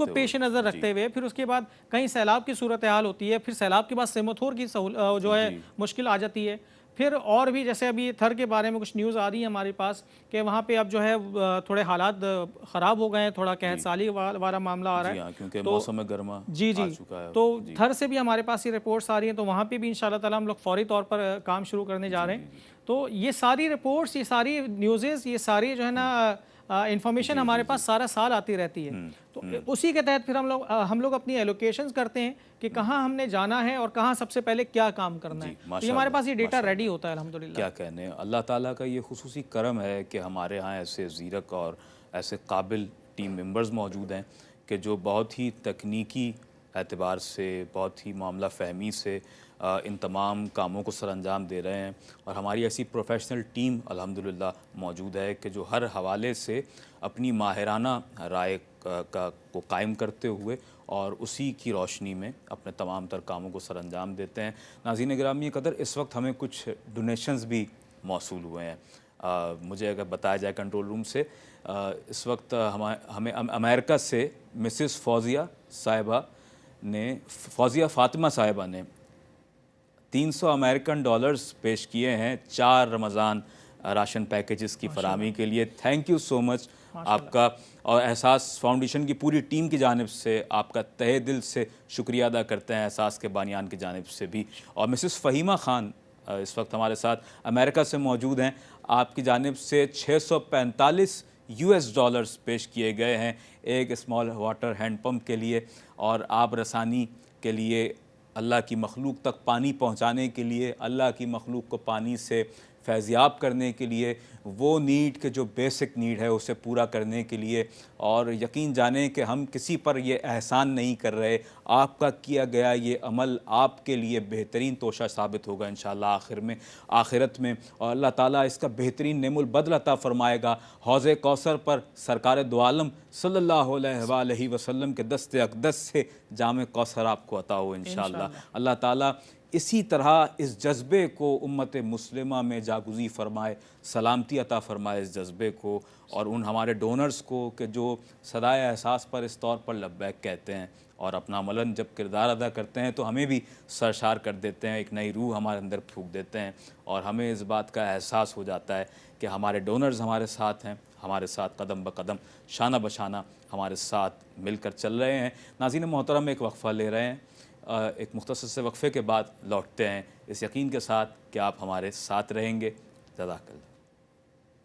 पेश नज़र रखते हुए, फिर उसके बाद कहीं सैलाब की सूरत हाल होती है, फिर सैलाब के बाद सेमोथोर की जो है मुश्किल आ जाती है। फिर और भी जैसे अभी थर के बारे में कुछ न्यूज़ आ रही है हमारे पास कि वहाँ पे अब जो है थोड़े हालात ख़राब हो गए हैं, थोड़ा कहत साली वाला मामला आ रहा है, क्योंकि तो मौसम गर्मा आ चुका है। तो थर से भी हमारे पास ये रिपोर्ट्स आ रही हैं, तो वहाँ पे भी इंशाल्लाह ताला हम लोग फौरी तौर पर काम शुरू करने जा रहे हैं। तो ये सारी रिपोर्ट्स, ये सारी न्यूज़ेस, ये सारी जो है ना इंफॉर्मेशन हमारे पास सारा साल आती रहती है। तो उसी के तहत फिर हम लोग अपनी एलोकेशंस करते हैं कि कहाँ हमने जाना है और कहाँ सबसे पहले क्या काम करना है। तो ये हमारे पास ये डेटा रेडी होता है अल्हम्दुलिल्लाह। क्या कहने, अल्लाह ताला का ये खुसूसी करम है कि हमारे यहाँ ऐसे ज़ीरक और ऐसे काबिल टीम मेंबर्स मौजूद हैं कि जो बहुत ही तकनीकी एतबार से, बहुत ही मामला फ़हमी से इन तमाम कामों को सरअंजाम दे रहे हैं। और हमारी ऐसी प्रोफेशनल टीम अल्हम्दुलिल्लाह मौजूद है कि जो हर हवाले से अपनी माहिराना राय को कायम करते हुए और उसी की रोशनी में अपने तमाम तर कामों को सरअंजाम देते हैं। नाज़रीन गिरामी कदर, इस वक्त हमें कुछ डोनेशंस भी मौसूल हुए हैं। मुझे अगर बताया जाए कंट्रोल रूम से, इस वक्त हमें अमेरिका से मिसेस फ़ौज़िया फ़ातिमा साहिबा ने 300 अमेरिकन डॉलर्स पेश किए हैं 4 रमज़ान राशन पैकेजेस की फराहमी के लिए। थैंक यू सो मच आपका, और एहसास फाउंडेशन की पूरी टीम की जानिब से आपका तहे दिल से शुक्रिया अदा करते हैं, एहसास के बानियान की जानिब से भी। और मिसेस फ़हीमा ख़ान इस वक्त हमारे साथ अमेरिका से मौजूद हैं, आपकी जानिब से 645 US डॉलर्स पेश किए गए हैं एक स्मॉल वाटर हैंड पंप के लिए, और आब रसानी के लिए, अल्लाह की मखलूक तक पानी पहुंचाने के लिए, अल्लाह की मखलूक को पानी से फैज़याब करने के लिए, वो नीड के जो बेसिक नीड है उसे पूरा करने के लिए। और यकीन जाने कि हम किसी पर ये एहसान नहीं कर रहे, आपका किया गया ये अमल आपके लिए बेहतरीन तोशा साबित होगा इंशाअल्लाह आखिरत में, और अल्लाह ताला इसका बेहतरीन नेमुल बदल अता फरमाएगा। हौज़े कौसर पर सरकार दो आलम सल्लल्लाहु अलैहि वसल्लम के दस्ते अक़दस से जामे कौसर आपको अता हो इंशाअल्लाह। अल्लाह ताला इसी तरह इस जज्बे को उम्मत मुस्लिमा में जागुज़ी फ़रमाए, सलामती अता फ़रमाए इस जज्बे को, और उन हमारे डोनर्स को कि जो सदाए एहसास पर इस तौर पर लब्बैक कहते हैं और अपना अमलन जब किरदार अदा करते हैं तो हमें भी सरशार कर देते हैं, एक नई रूह हमारे अंदर फूंक देते हैं, और हमें इस बात का एहसास हो जाता है कि हमारे डोनर्स हमारे साथ हैं, हमारे साथ कदम ब कदम, शाना बशाना हमारे साथ मिलकर चल रहे हैं। नाज़रीन मोहतरम, एक वक्फ़ा ले रहे हैं, एक मुख्तसर से वक्फ़े के बाद लौटते हैं इस यकीन के साथ कि आप हमारे साथ रहेंगे। जज़ाकल्लाह।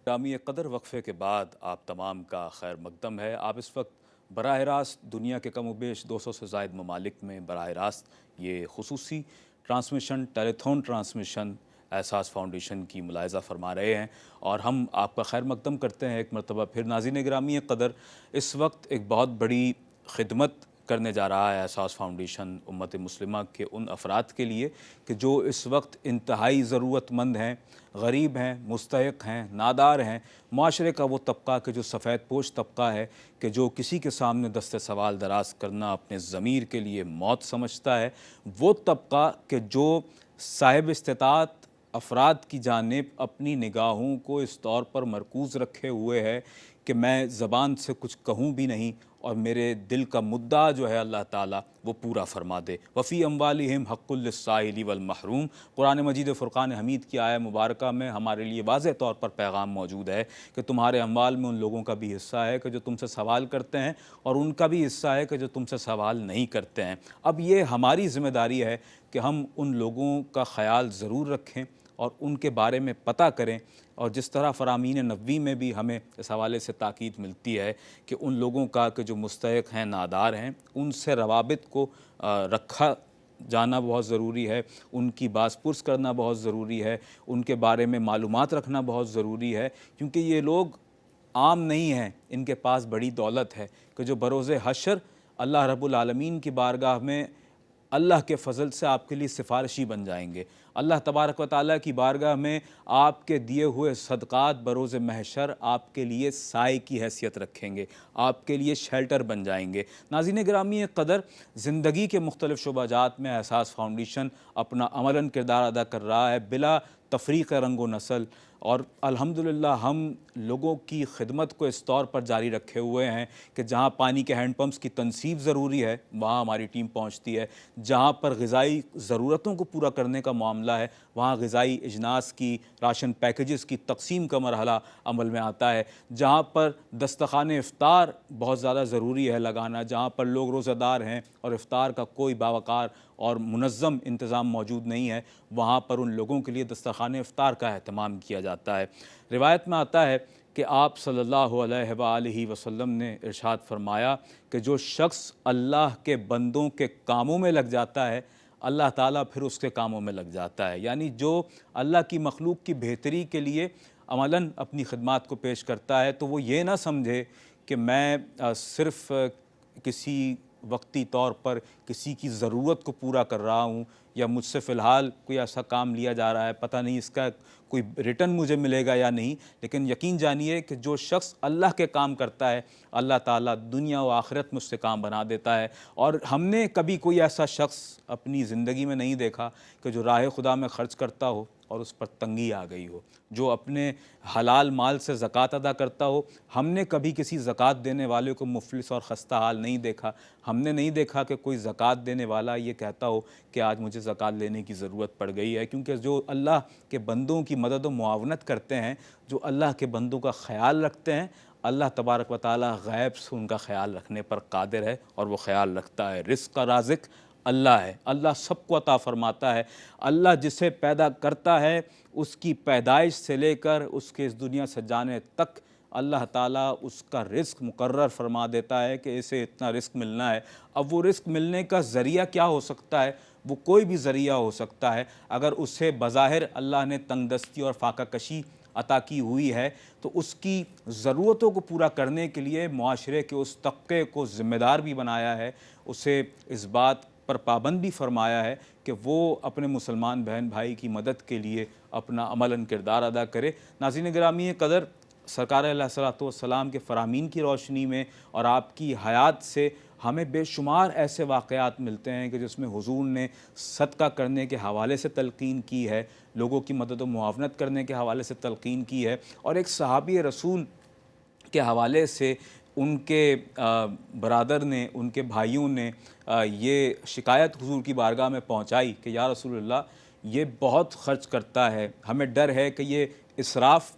ग्रामी क़दर वक्फ़े के बाद आप तमाम का खैर मक़दम है। आप इस वक्त बराह रास्त दुनिया के कम बेश 200 से ज़ायद ममालिक में बराह रास्त ये खुसूसी ट्रांसमिशन, टेलीथॉन ट्रांसमिशन एहसास फाउंडेशन की मुलाहिज़ा फरमा रहे हैं और हम आपका खैर मकदम करते हैं एक मरतबा फिर। नाज़रीन गिरामी क़दर, इस वक्त एक बहुत बड़ी खिदमत करने जा रहा है एहसास फाउंडेशन उम्मत मुस्लिमा के उन अफराद के लिए कि जो इस वक्त इंतहाई ज़रूरतमंद हैं, गरीब हैं, मुस्तहिक़ हैं, नादार हैं। माशरे का वो तबका कि जो सफ़ेद पोश तबका है कि जो किसी के सामने दस्ते सवाल दराज करना अपने ज़मीर के लिए मौत समझता है, वो तबका कि जो साहिब इस्तिताअत अफराद की जानिब अपनी निगाहों को इस तौर पर मरकूज़ रखे हुए है कि मैं ज़बान से कुछ कहूँ भी नहीं और मेरे दिल का मुद्दा जो है अल्लाह ताला वो पूरा फरमा दे। वफ़ी अम्वालिहिम हक़्क़ुल लिस्साइली वल महरूम। कुरान मजीद फ़ुरक़ान हमीद की आया मुबारका में हमारे लिए वाज़ेह तौर पर पैगाम मौजूद है कि तुम्हारे अम्वाल में उन लोगों का भी हिस्सा है कि जो तुमसे सवाल करते हैं और उनका भी हिस्सा है कि जो तुमसे सवाल नहीं करते हैं। अब ये हमारी ज़िम्मेदारी है कि हम उन लोगों का ख़याल ज़रूर रखें और उनके बारे में पता करें। और जिस तरह फ़रामीन नबवी में भी हमें इस हवाले से ताकीद मिलती है कि उन लोगों का कि जो मुस्तहिक़ हैं, नादार हैं, उनसे रवाबित को रखा जाना बहुत ज़रूरी है, उनकी बासपुरस करना बहुत ज़रूरी है, उनके बारे में मालूमात रखना बहुत ज़रूरी है, क्योंकि ये लोग आम नहीं हैं, इनके पास बड़ी दौलत है कि जो बरोज़े हशर अल्लाह रब्बुल आलमीन की बारगाह में अल्लाह के फ़ज़ल से आपके लिए सिफारिशी बन जाएंगे। अल्लाह तबारक व तआला की बारगाह में आपके दिए हुए सदक़ात बरोज़ महशर आपके लिए साए की हैसियत रखेंगे, आपके लिए शेल्टर बन जाएंगे। नाज़रीन गिरामी क़दर, ज़िंदगी के मुख्तलिफ़ शुबाजात में एहसास फाउंडेशन अपना अमलन किरदार अदा कर रहा है बिला तफ़रीक़ रंग व नस्ल। और अल्हम्दुलिल्लाह हम लोगों की खिदमत को इस तौर पर जारी रखे हुए हैं कि जहाँ पानी के हैंडपम्प्स की तनसीब ज़रूरी है वहाँ हमारी टीम पहुँचती है, जहाँ पर ग़िज़ाई ज़रूरतों को पूरा करने का मामला है वहाँ ग़िज़ाई इजनास की, राशन पैकेजेस की तकसीम का मरहला अमल में आता है, जहाँ पर दस्तखाने इफ्तार बहुत ज़्यादा ज़रूरी है लगाना, जहाँ पर लोग रोज़ादार हैं और इफ्तार का कोई बावकार और मुनज़्ज़म इंतज़ाम मौजूद नहीं है, वहाँ पर उन लोगों के लिए दस्तरख़्वान इफ्तार का अहतमाम किया जाता है। रिवायत में आता है कि आप सल्लल्लाहु अलैहि वसल्लम ने इरशाद फरमाया कि जो शख्स अल्लाह के बंदों के कामों में लग जाता है, अल्लाह ताला फिर उसके कामों में लग जाता है। यानी जो अल्लाह की मखलूक की बेहतरी के लिए अमलन अपनी खिदमात को पेश करता है, तो वो ये ना समझे कि मैं सिर्फ़ किसी वक्ती तौर पर किसी की ज़रूरत को पूरा कर रहा हूँ या मुझसे फ़िलहाल कोई ऐसा काम लिया जा रहा है, पता नहीं इसका कोई रिटर्न मुझे मिलेगा या नहीं, लेकिन यकीन जानिए कि जो शख्स अल्लाह के काम करता है, अल्लाह ताला दुनिया व आखिरत में उससे काम बना देता है। और हमने कभी कोई ऐसा शख्स अपनी ज़िंदगी में नहीं देखा कि जो राह खुदा में ख़र्च करता हो और उस पर तंगी आ गई हो, जो अपने हलाल माल से ज़कात अदा करता हो। हमने कभी किसी ज़कात देने वाले को मुफलिस और ख़स्ता हाल नहीं देखा। हमने नहीं देखा कि कोई ज़कात देने वाला ये कहता हो कि आज मुझे ज़कात लेने की ज़रूरत पड़ गई है, क्योंकि जो अल्लाह के बंदों की मदद व मुआवनत करते हैं, जो अल्लाह के बंदों का ख़याल रखते हैं, अल्लाह तबारक व तआला गैब से उनका ख़याल रखने पर कादिर है और वो ख़याल रखता है। रिज़्क़ का राज़िक़ अल्लाह है, अल्लाह सबको अता फ़रमाता है। अल्लाह जिसे पैदा करता है उसकी पैदाइश से लेकर उसके इस दुनिया से जाने तक अल्लाह ताला उसका रिज़्क़ मुकर्रर फरमा देता है कि इसे इतना रिज़्क़ मिलना है। अब वो रिज़्क़ मिलने का ज़रिया क्या हो सकता है? वो कोई भी ज़रिया हो सकता है। अगर उसे बज़ाहिर अल्लाह ने तंगदस्ती और फाका कशी अता की हुई है, तो उसकी ज़रूरतों को पूरा करने के लिए मुआशरे के उस तबके को ज़िम्मेदार भी बनाया है, उसे इस बात पर पाबंद भी फरमाया है कि वो अपने मुसलमान बहन भाई की मदद के लिए अपना अमलन किरदार अदा करे। नाज़रीन गिरामी क़दर, सरकार अलैहिस्सलातु वस्सलाम के फ़रामीन की रोशनी में और आपकी हयात से हमें बेशुमार ऐसे वाक़यात मिलते हैं कि जिसमें हुज़ूर ने सदका करने के हवाले से तलक़ीन की है, लोगों की मदद व मुआवनत करने के हवाले से तलक़ीन की है, और एक सहाबी रसूल के हवाले से उनके बरादर ने, उनके भाइयों ने ये शिकायत हुज़ूर की बारगाह में पहुँचाई कि या रसूलल्लाह, ये बहुत ख़र्च करता है, हमें डर है कि ये इसराफ़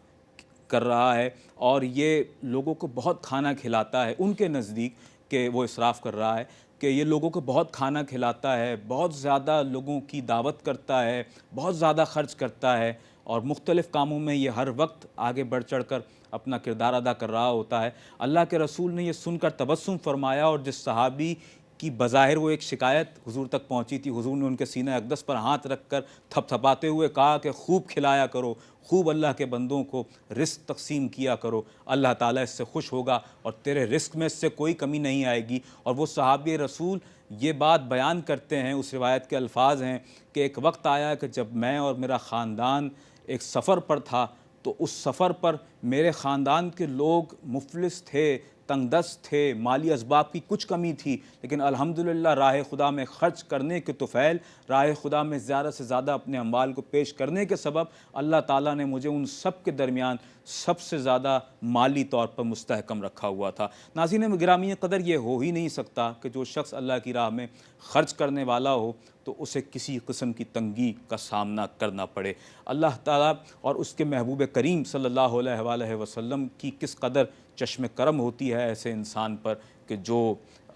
कर रहा है और ये लोगों को बहुत खाना खिलाता है। उनके नज़दीक कि वो इसराफ़ कर रहा है कि ये लोगों को बहुत खाना खिलाता है, बहुत ज़्यादा लोगों की दावत करता है, बहुत ज़्यादा ख़र्च करता है और मुख्तलिफ़ कामों में ये हर वक्त आगे बढ़ चढ़ कर अपना किरदार अदा कर रहा होता है। अल्लाह के रसूल ने ये सुनकर तबस्सुम फ़रमाया और जिस सहाबी कि बज़ाहिर वो एक शिकायत हुजूर तक पहुंची थी। हुजूर ने उनके सीने अक़दस पर हाथ रखकर थपथपाते हुए कहा कि खूब खिलाया करो, खूब अल्लाह के बंदों को रिस्क तकसीम किया करो, अल्लाह ताला इससे खुश होगा और तेरे रिस्क में इससे कोई कमी नहीं आएगी। और वो सहाबी रसूल ये बात बयान करते हैं, उस रिवायत के अल्फाज हैं कि एक वक्त आया कि जब मैं और मेरा ख़ानदान एक सफ़र पर था, तो उस सफ़र पर मेरे ख़ानदान के लोग मुफलिस थे, तंगदस्त थे, माली असबाब की कुछ कमी थी, लेकिन अल्हम्दुलिल्लाह राह खुदा में ख़र्च करने के तुफ़ैल, राह खुदा में ज़्यादा से ज़्यादा अपने अम्वाल को पेश करने के सबब अल्लाह ताला ने मुझे उन सब के दरमियान सबसे ज़्यादा माली तौर पर मुस्तहकम रखा हुआ था। नाज़रीन गिरामी क़दर ये हो ही नहीं सकता कि जो शख्स अल्लाह की राह में ख़र्च करने वाला हो तो उसे किसी किस्म की तंगी का सामना करना पड़े। अल्लाह ताला और उसके महबूब करीम सल्लल्लाहु अलैहि वसल्लम की किस कदर चश्म करम होती है ऐसे इंसान पर कि जो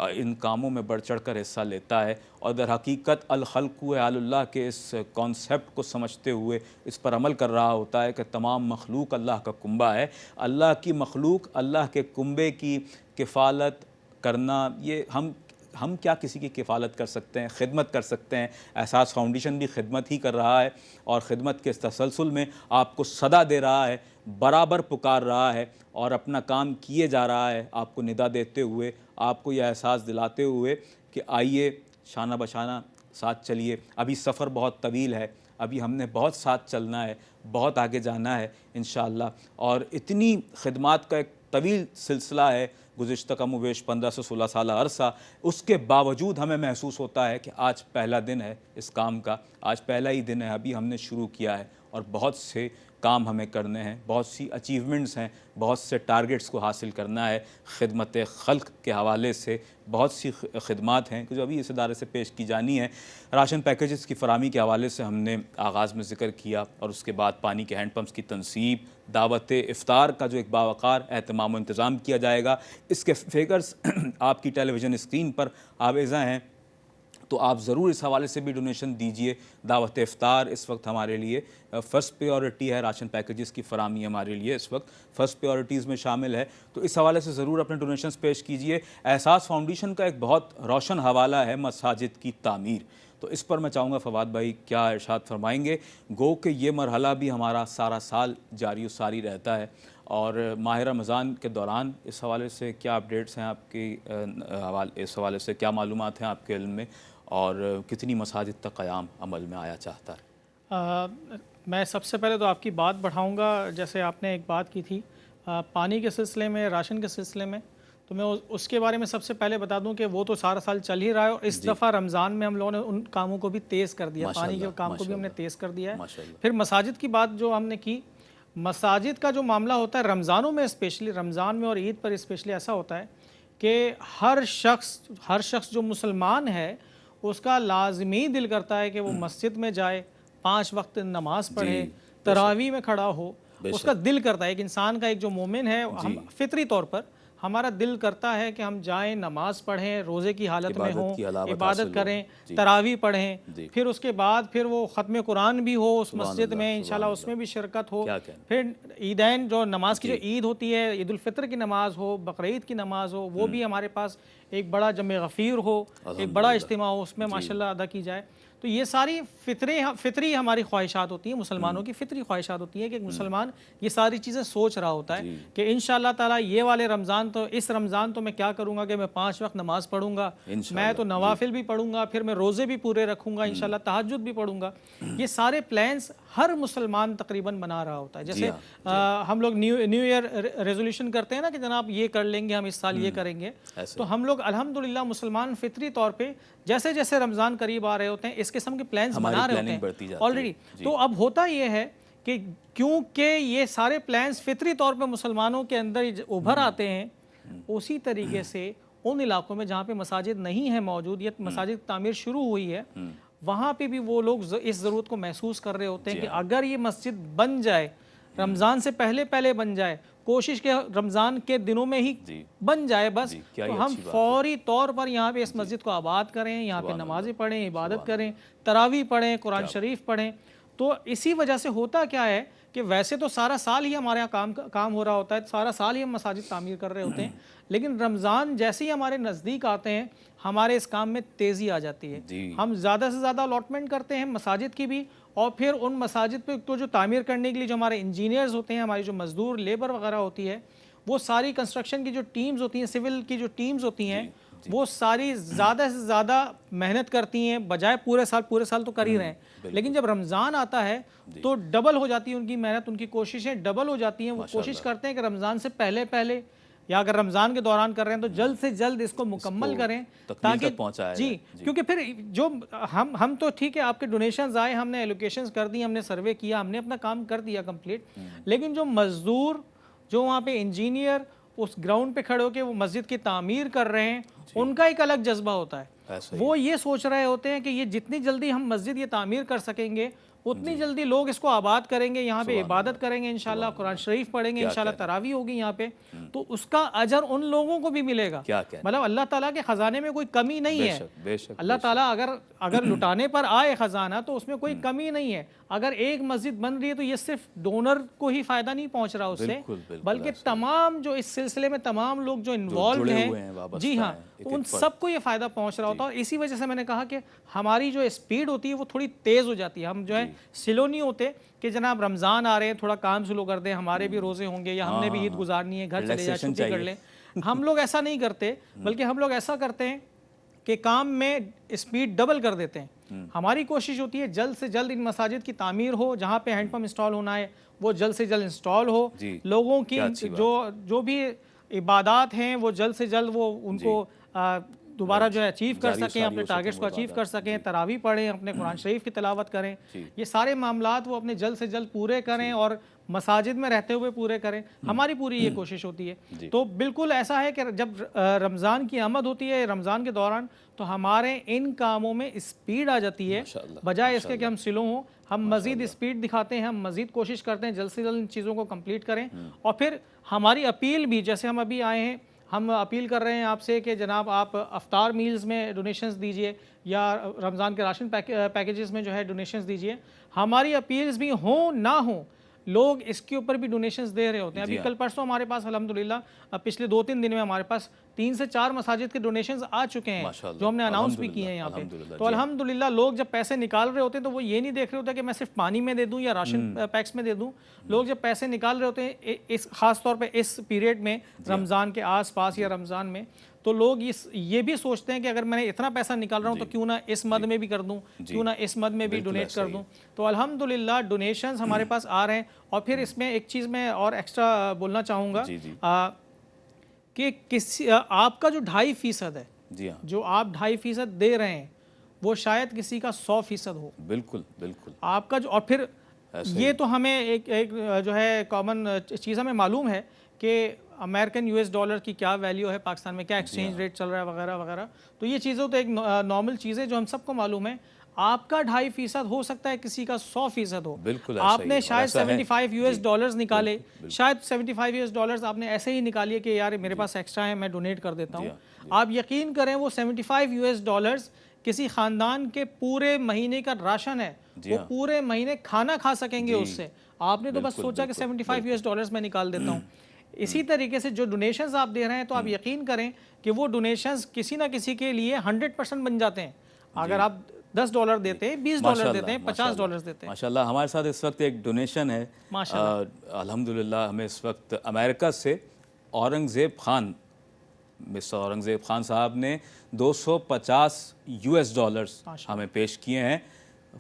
इन कामों में बढ़ चढ़ कर हिस्सा लेता है और दर हकीकत अल खल्क़ु आलुल्लाह के इस कॉन्सेप्ट को समझते हुए इस पर अमल कर रहा होता है कि तमाम मखलूक अल्लाह का कुंबा है। अल्लाह की मखलूक अल्लाह के कुंबे की किफ़ालत करना, ये हम क्या किसी की किफ़ालत कर सकते हैं, खिदमत कर सकते हैं। एहसास फाउंडेशन भी खिदमत ही कर रहा है और ख़िदमत के इस तसलसल में आपको सदा दे रहा है, बराबर पुकार रहा है और अपना काम किए जा रहा है, आपको निदा देते हुए, आपको यह एहसास दिलाते हुए कि आइए शाना बशाना साथ चलिए। अभी सफ़र बहुत तवील है, अभी हमने बहुत साथ चलना है, बहुत आगे जाना है इंशाअल्लाह। और इतनी खिदमात का एक तवील सिलसिला है गुज़िश्ता कम-ओ-बेश 15 से 16 साल अरसा, उसके बावजूद हमें महसूस होता है कि आज पहला दिन है इस काम का, आज पहला ही दिन है, अभी हमने शुरू किया है और बहुत से काम हमें करने हैं, बहुत सी अचीवमेंट्स हैं, बहुत से टारगेट्स को हासिल करना है। खिदमत खल्क़ के हवाले से बहुत सी खिदमात हैं कि जो अभी इस इदारे से पेश की जानी है। राशन पैकेजेस की फ़राहमी के हवाले से हमने आगाज़ में ज़िक्र किया और उसके बाद पानी के हैंड पम्प्स की तनसीब, दावत इफ़्तार का जो एक बावक़ार एहतमाम व इंतज़ाम किया जाएगा, इसके फ़िगर्स आपकी टेलीविज़न स्क्रीन पर आवेज़ा हैं, तो आप ज़रूर इस हवाले से भी डोनेशन दीजिए। दावत इफ़्तार इस वक्त हमारे लिए फ़र्स्ट प्रायोरिटी है, राशन पैकेजेस की फ़राहमी हमारे लिए इस वक्त फ़र्स्ट प्रायोरिटीज़ में शामिल है, तो इस हवाले से ज़रूर अपने डोनेशंस पेश कीजिए। एहसास फाउंडेशन का एक बहुत रोशन हवाला है मसाजिद की तामीर, तो इस पर मैं चाहूँगा फ़वाद भाई क्या इरशाद फरमाएंगे। गो कि ये मरहला भी हमारा सारा साल जारी सारी रहता है और माह रमज़ान के दौरान इस हवाले से क्या अपडेट्स हैं आपकी, इस हवाले से क्या मालूमात हैं आपके इल्म में और कितनी मसाजिद तक क़याम अमल में आया चाहता है? मैं सबसे पहले तो आपकी बात बढ़ाऊँगा, जैसे आपने एक बात की थी पानी के सिलसिले में, राशन के सिलसिले में, तो मैं उसके बारे में सबसे पहले बता दूं कि वो तो सारा साल चल ही रहा है और इस दफ़ा रमज़ान में हम लोगों ने उन कामों को भी तेज़ कर दिया, पानी के काम को भी हमने तेज़ कर दिया है। फिर मसाजिद की बात जो हमने की, मसाजिद का जो मामला होता है रमज़ानों में, स्पेशली रमज़ान में और ईद पर स्पेशली ऐसा होता है कि हर शख्स जो मुसलमान है उसका लाजमी दिल करता है कि वो मस्जिद में जाए, 5 वक्त नमाज पढ़े, तरावी में खड़ा हो, उसका दिल करता है। एक इंसान का, एक जो मोमिन है, हम फितरी तौर पर हमारा दिल करता है कि हम जाएं, नमाज पढ़ें, रोज़े की हालत में हों, इबादत करें, तरावी पढ़ें, फिर उसके बाद फिर वो ख़त्म कुरान भी हो उस मस्जिद में, इंशाल्लाह उसमें भी शिरकत हो। फिर ईदैन जो नमाज की जो ईद होती है, ईद उल फितर की नमाज हो, बकरीद की नमाज हो, वो भी हमारे पास एक बड़ा जमे गफ़ीर हो, एक बड़ा इज्तिमा हो, उसमें माशाल्लाह अदा की जाए। तो ये सारी फितरी हमारी ख्वाहिशात होती हैं, मुसलमानों की फितरी ख्वाहिशात होती हैं कि एक मुसलमान ये सारी चीज़ें सोच रहा होता है कि इंशाअल्लाह ताला ये वाले रमज़ान, तो इस रमज़ान तो मैं क्या करूँगा कि मैं 5 वक्त नमाज पढ़ूँगा, मैं तो नवाफिल भी पढ़ूँगा, फिर मैं रोज़े भी पूरे रखूँगा, इंशाअल्लाह तहज्जुद भी पढ़ूँगा। ये सारे प्लान्स हर मुसलमान तकरीबन बना रहा होता है। जैसे हम लोग न्यू ईयर रेजोल्यूशन करते हैं ना कि जनाब ये कर लेंगे, हम इस साल ये करेंगे, तो हम लोग अल्हम्दुलिल्लाह मुसलमान फितरी तौर पे जैसे जैसे रमज़ान करीब आ रहे होते हैं इस किस्म के प्लान्स बना रहे होते हैं ऑलरेडी। तो अब होता ये है कि क्योंकि ये सारे प्लान्स फितरी तौर पे मुसलमानों के अंदर उभर आते हैं, उसी तरीके से उन इलाकों में जहाँ पे मसाजिद नहीं है मौजूद, या मसाजिद तामीर शुरू हुई है, वहाँ पे भी वो लोग इस ज़रूरत को महसूस कर रहे होते हैं कि अगर ये मस्जिद बन जाए, रमज़ान से पहले बन जाए, कोशिश के रमज़ान के दिनों में ही बन जाए बस, तो हम फौरी तौर पर यहाँ पे इस मस्जिद को आबाद करें, यहाँ पे नमाज़ें पढ़ें, इबादत करें, तरावी पढ़ें, कुरान शरीफ पढ़ें। तो इसी वजह से होता क्या है कि वैसे तो सारा साल ही हमारे यहाँ काम हो रहा होता है, सारा साल ही हम मसाजिद तामीर कर रहे होते हैं, लेकिन रमज़ान जैसे ही हमारे नज़दीक आते हैं हमारे इस काम में तेज़ी आ जाती है। हम ज़्यादा से ज़्यादा अलॉटमेंट करते हैं मसाजिद की भी, और फिर उन मसाजिद पे तो जो तामीर करने के लिए जो हमारे इंजीनियर्स होते हैं, हमारी जो मज़दूर लेबर वगैरह होती है, वो सारी कंस्ट्रक्शन की जो टीम्स होती हैं, सिविल की जो टीम्स होती हैं, वो सारी ज़्यादा से ज़्यादा मेहनत करती हैं, बजाय पूरे साल तो कर ही रहे हैं, लेकिन जब रमज़ान आता है तो डबल हो जाती है उनकी मेहनत, उनकी कोशिशें डबल हो जाती हैं। वो कोशिश करते हैं कि रमज़ान से पहले पहले या अगर रमज़ान के दौरान कर रहे हैं तो जल्द से जल्द इसको मुकम्मल करें, ताकि जी, क्योंकि फिर जो हम तो ठीक है, आपके डोनेशंस आए, हमने एलोकेशंस कर दी, हमने सर्वे किया, हमने अपना काम कर दिया कंप्लीट, लेकिन जो मजदूर, जो वहाँ पे इंजीनियर उस ग्राउंड पे खड़े होकर वो मस्जिद की तामीर कर रहे हैं, उनका एक अलग जज्बा होता है। वो ये सोच रहे होते हैं कि ये जितनी जल्दी हम मस्जिद ये तामीर कर सकेंगे उतनी जल्दी लोग इसको आबाद करेंगे, यहाँ पे इबादत करेंगे, इंशाल्लाह कुरान शरीफ पढ़ेंगे, इंशाल्लाह तरावी होगी यहाँ पे, तो उसका अजर उन लोगों को भी मिलेगा। मतलब अल्लाह ताला के खजाने में कोई कमी नहीं है। अल्लाह ताला अगर लुटाने पर आए खजाना तो उसमें कोई कमी नहीं है। अगर एक मस्जिद बन रही है तो ये सिर्फ डोनर को ही फायदा नहीं पहुंच रहा उससे, बल्कि तमाम जो इस सिलसिले में तमाम लोग जो इन्वॉल्व हैं, जी हाँ, तो उन सबको ये फायदा पहुंच रहा होता है। और इसी वजह से मैंने कहा कि हमारी जो स्पीड होती है वो थोड़ी तेज हो जाती है। हम जो है सिलो नहीं होते कि जनाब रमज़ान आ रहे हैं थोड़ा काम शुरू कर दें, हमारे भी रोज़े होंगे या हमने भी ईद गुजारनी है, घर चले जाए, छुट्टी कर लें। हम लोग ऐसा नहीं करते, बल्कि हम लोग ऐसा करते हैं कि काम में स्पीड डबल कर देते हैं। हमारी कोशिश होती है जल्द से जल्द इन मसाजिद की तामीर हो, जहाँ पे हैंडपम्प इंस्टॉल होना है वो जल्द से जल्द इंस्टॉल हो, लोगों की जो भी इबादत हैं वो जल्द से जल्द वो उनको दोबारा जो है अचीव कर सकें, अपने टारगेट्स को अचीव कर सकें, तरावी पढ़ें, अपने कुरान शरीफ की तिलावत करें, ये सारे मामलात वो अपने जल्द से जल्द पूरे करें और मसाजिद में रहते हुए पूरे करें। हमारी पूरी ये कोशिश होती है। तो बिल्कुल ऐसा है कि जब रमज़ान की आमद होती है, रमज़ान के दौरान, तो हमारे इन कामों में स्पीड आ जाती है, बजाय इसके कि हम स्लो हों। हम मज़ीद स्पीड दिखाते हैं, हम मज़ीद कोशिश करते हैं जल्द से जल्द इन चीज़ों को कंप्लीट करें। और फिर हमारी अपील भी, जैसे हम अभी आए हैं, हम अपील कर रहे हैं आपसे कि जनाब आप अफ्तार मील्स में डोनेशंस दीजिए या रमज़ान के राशन पैकेजेस में जो है डोनेशंस दीजिए। हमारी अपील्स भी हों ना हों, लोग इसके ऊपर भी डोनेशंस दे रहे होते हैं। अभी कल परसों हमारे पास अल्हम्दुलिल्लाह पिछले 2-3 दिन में हमारे पास 3 से 4 मसाजिद के डोनेशंस आ चुके हैं, जो हमने अनाउंस भी किए हैं यहाँ पे। तो अल्हम्दुलिल्लाह लोग जब पैसे निकाल रहे होते हैं तो वो ये नहीं देख रहे होते कि मैं सिर्फ पानी में दे दूँ या राशन पैक्स में दे दूँ। लोग जब पैसे निकाल रहे होते हैं इस खास तौर पर इस पीरियड में, रमज़ान के आस पास या रमज़ान में, तो लोग ये भी सोचते हैं कि अगर मैंने इतना पैसा निकाल रहा हूँ तो क्यों ना इस मद में भी कर दूं, क्यों ना इस मद में भी डोनेट कर दूं। तो अल्हम्दुलिल्लाह डोनेशंस हमारे पास आ रहे हैं। और फिर इसमें एक चीज़ मैं और एक्स्ट्रा बोलना चाहूँगा कि आपका जो 2.5% है, जो आप 2.5% दे रहे हैं, वो शायद किसी का 100% हो। बिल्कुल बिल्कुल आपका जो, और फिर ये तो हमें एक जो है कॉमन चीज़ हमें मालूम है कि अमेरिकन यूएस डॉलर की क्या वैल्यू है, पाकिस्तान में क्या एक्सचेंज रेट चल रहा है वगैरह वगैरह। तो ये चीज़ें तो एक नॉर्मल चीज़ें जो हम सबको मालूम है। आपका 2.5% हो सकता है, किसी का 100% हो। बिल्कुल आपने शायद 75 यूएस डॉलर्स निकाले, शायद 75 यूएस डॉलर्स आपने ऐसे ही निकालिए कि यार मेरे पास एक्स्ट्रा है, मैं डोनेट कर देता हूँ। आप यकीन करें वो 75 यूएस डॉलर्स किसी ख़ानदान के पूरे महीने का राशन है, वो पूरे महीने खाना खा सकेंगे उससे। आपने तो बस सोचा कि 75 यूएस डॉलर्स मैं निकाल देता हूँ। इसी तरीके से जो डोनेशंस आप दे रहे हैं, तो आप यकीन करें कि वो डोनेशंस किसी ना किसी के लिए 100% बन जाते हैं। अगर आप $10 देते हैं, $20 देते हैं, $50 देते हैं। माशाल्लाह हमारे साथ इस वक्त एक डोनेशन है अल्हम्दुलिल्लाह। हमें इस वक्त अमेरिका से औरंगज़ेब खान, मिस्टर औरंगज़ेब खान साहब ने $250 हमें पेश किए हैं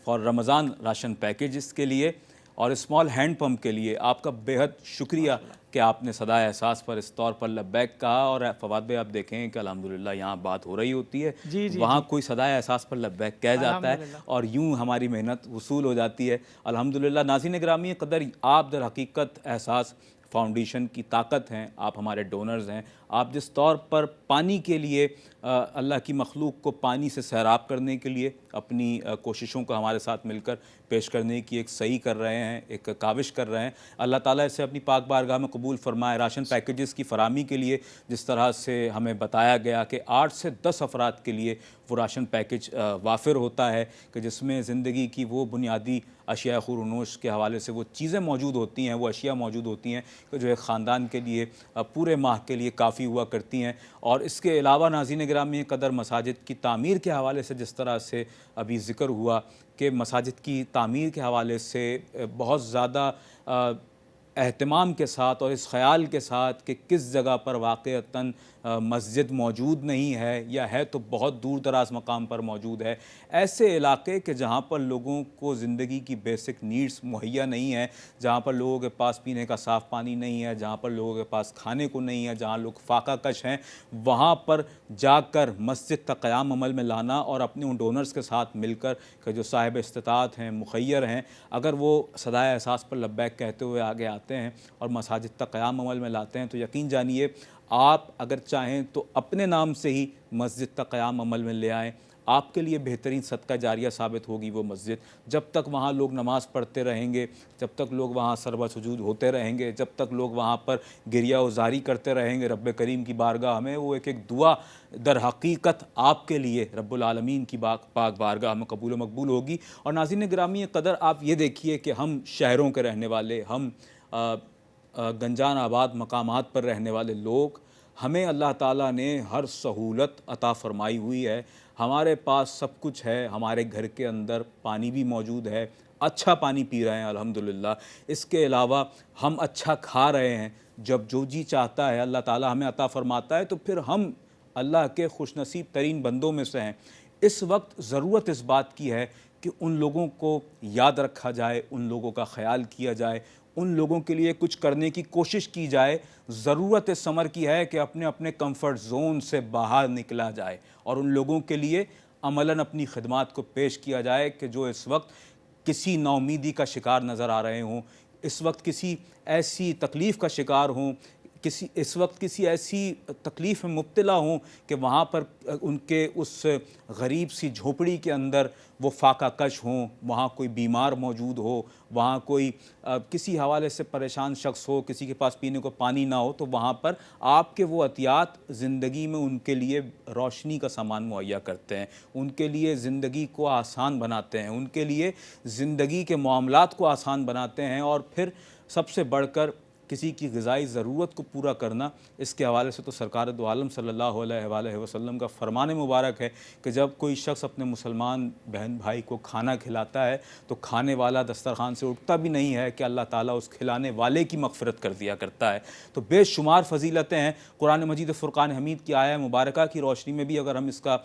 फॉर रमज़ान राशन पैकेज के लिए और स्मॉल हैंड पंप के लिए। आपका बेहद शुक्रिया कि आपने सदाए एहसास पर इस तौर पर लब्बैक कहा। और फवाद भाई आप देखें कि अल्हम्दुलिल्लाह यहाँ बात हो रही होती है, वहाँ कोई सदाए एहसास पर लब्बैक कह जाता है और यूँ हमारी मेहनत वसूल हो जाती है अल्हम्दुलिल्लाह। नाज़रीन गिरामी क़दर, आप दर हकीकत एहसास फाउंडेशन की ताकत हैं, आप हमारे डोनर्स हैं। आप जिस तौर पर पानी के लिए अल्लाह की मखलूक को पानी से सैराब करने के लिए अपनी कोशिशों को हमारे साथ मिलकर पेश करने की एक सही कर रहे हैं, एक काविश कर रहे हैं, अल्लाह ताला इसे अपनी पाक बारगाह में कबूल फरमाए। राशन पैकेजेस की फरामी के लिए जिस तरह से हमें बताया गया कि 8 से 10 अफराद के लिए वो राशन पैकेज वाफिर होता है कि जिसमें ज़िंदगी की वो बुनियादी अशिया खुरनोश के हवाले से वो चीज़ें मौजूद होती हैं, वो अशिया मौजूद होती हैं कि जो एक ख़ानदान के लिए पूरे माह के लिए काफ़ी हुआ करती हैं। और इसके अलावा नाज़रीन गिरामी कदर मसाजिद की तामीर के हवाले से जिस तरह से अभी ज़िक्र हुआ कि मसाजिद की तामीर के हवाले से बहुत ज़्यादा एहतमाम के साथ और इस ख़याल के साथ कि किस जगह पर वाक़अतन मस्जिद मौजूद नहीं है या है तो बहुत दूर दराज मकाम पर मौजूद है, ऐसे इलाके के जहाँ पर लोगों को ज़िंदगी की बेसिक नीड्स मुहैया नहीं है, जहाँ पर लोगों के पास पीने का साफ़ पानी नहीं है, जहाँ पर लोगों के पास खाने को नहीं है, जहाँ लोग फाका कश हैं, वहाँ पर जाकर मस्जिद का क़याम अमल में लाना और अपने उन डोनर्स के साथ मिलकर कि जो साहिब इस्तिताअत हैं, मुखय्यर हैं, अगर वो सदाए एहसास पर लब्बैक कहते हुए आगे आते हैं और मसाजिद का क़याम अमल में लाते हैं, तो यकीन जानिए आप अगर चाहें तो अपने नाम से ही मस्जिद का क़याम अमल में ले आएँ। आपके लिए बेहतरीन सदका जारिया साबित होगी वो मस्जिद। जब तक वहाँ लोग नमाज़ पढ़ते रहेंगे, जब तक लोग वहाँ सरबा सुजूद होते रहेंगे, जब तक लोग वहाँ पर गिरिया उजारी करते रहेंगे रब्ब करीम की बारगाह में, वो एक एक दुआ दर हकीकत आपके लिए रब्बुल आलमीन की पाक बारगाह में कबूल मकबूल होगी। और नाज़रीन गिरामी कदर आप ये देखिए कि हम शहरों के रहने वाले, हम गंजान आबाद मकामात पर रहने वाले लोग, हमें अल्लाह ताला ने हर सहूलत अता फ़रमाई हुई है, हमारे पास सब कुछ है, हमारे घर के अंदर पानी भी मौजूद है, अच्छा पानी पी रहे हैं अल्हम्दुलिल्लाह। इसके अलावा हम अच्छा खा रहे हैं, जब जो जी चाहता है अल्लाह ताला हमें अता फ़रमाता है, तो फिर हम अल्लाह के खुशनसीब तरीन बंदों में से हैं। इस वक्त ज़रूरत इस बात की है कि उन लोगों को याद रखा जाए, उन लोगों का ख्याल किया जाए, उन लोगों के लिए कुछ करने की कोशिश की जाए। ज़रूरत इस समर की है कि अपने अपने कंफर्ट जोन से बाहर निकला जाए और उन लोगों के लिए अमलन अपनी खिदमात को पेश किया जाए कि जो इस वक्त किसी नाउमीदी का शिकार नज़र आ रहे हों, इस वक्त किसी ऐसी तकलीफ़ का शिकार हों, इस वक्त किसी ऐसी तकलीफ़ में मुब्तला हों कि वहाँ पर उनके उस गरीब सी झोपड़ी के अंदर वो फाका कश हों, वहाँ कोई बीमार मौजूद हो, वहाँ कोई किसी हवाले से परेशान शख्स हो, किसी के पास पीने को पानी ना हो, तो वहाँ पर आपके वो अतियात ज़िंदगी में उनके लिए रोशनी का सामान मुहैया करते हैं, उनके लिए ज़िंदगी को आसान बनाते हैं, उनके लिए ज़िंदगी के मामलात को आसान बनाते हैं। और फिर सबसे बढ़कर किसी की ग़िज़ाई ज़रूरत को पूरा करना, इसके हवाले से तो सरकार दो आलम सल्लल्लाहु अलैहि वसल्लम का फरमान मुबारक है कि जब कोई शख्स अपने मुसलमान बहन भाई को खाना खिलाता है तो खाने वाला दस्तरखान से उठता भी नहीं है कि अल्लाह ताला उस खिलाने वाले की मग़फ़िरत कर दिया करता है। तो बेशुमार फ़जीलतें हैं। कुरान मजीद फ़ुरक़ान हमीद की आया मुबारका की रोशनी में भी अगर हम इसका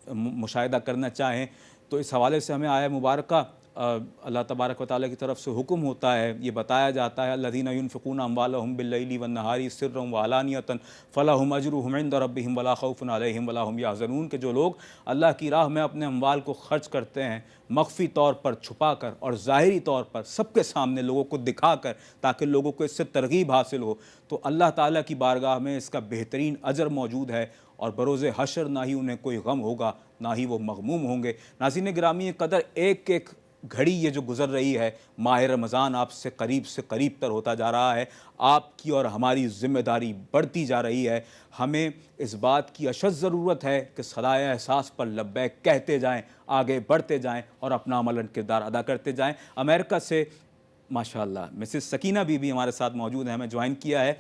मुशाहिदा करना चाहें तो इस हवाले से हमें आया मुबारका अल्लाह तबारक व तआला की तरफ से हुक्म होता है, ये बताया जाता है अल्लज़ीना युनफ़िक़ूना अम्वालहुम बिल्लैली वन्नहारी सिर्रन व अलानियतन फ़लहुम अजरुहुम इंद रब्बिहिम वला खौफ़ुन अलैहिम वला हुम यहज़नून, के जो लोग अल्लाह की राह में अपने अम्वाल को खर्च करते हैं, मख्फ़ी तौर पर छुपा कर और ज़ाहिरी तौर पर सबके सामने लोगों को दिखा कर, ताकि लोगों को इससे तरग़ीब हासिल हो, तो अल्लाह ताला की बारगाह में इसका बेहतरीन अजर मौजूद है और बरोज़े हशर ना ही उन्हें कोई गम होगा, ना ही वो मग़मूम होंगे। नाज़रीन गिरामी कदर, एक एक घड़ी ये जो गुज़र रही है, माह रमज़ान आपसे करीब तर होता जा रहा है, आपकी और हमारी ज़िम्मेदारी बढ़ती जा रही है। हमें इस बात की अशद ज़रूरत है कि सदाए एहसास पर लब्बैक कहते जाएँ, आगे बढ़ते जाएँ और अपना अमलन किरदार अदा करते जाएँ। अमेरिका से माशाअल्लाह मिसेस सकीना बीबी हमारे साथ मौजूद हैं, हमें ज्वाइन किया है।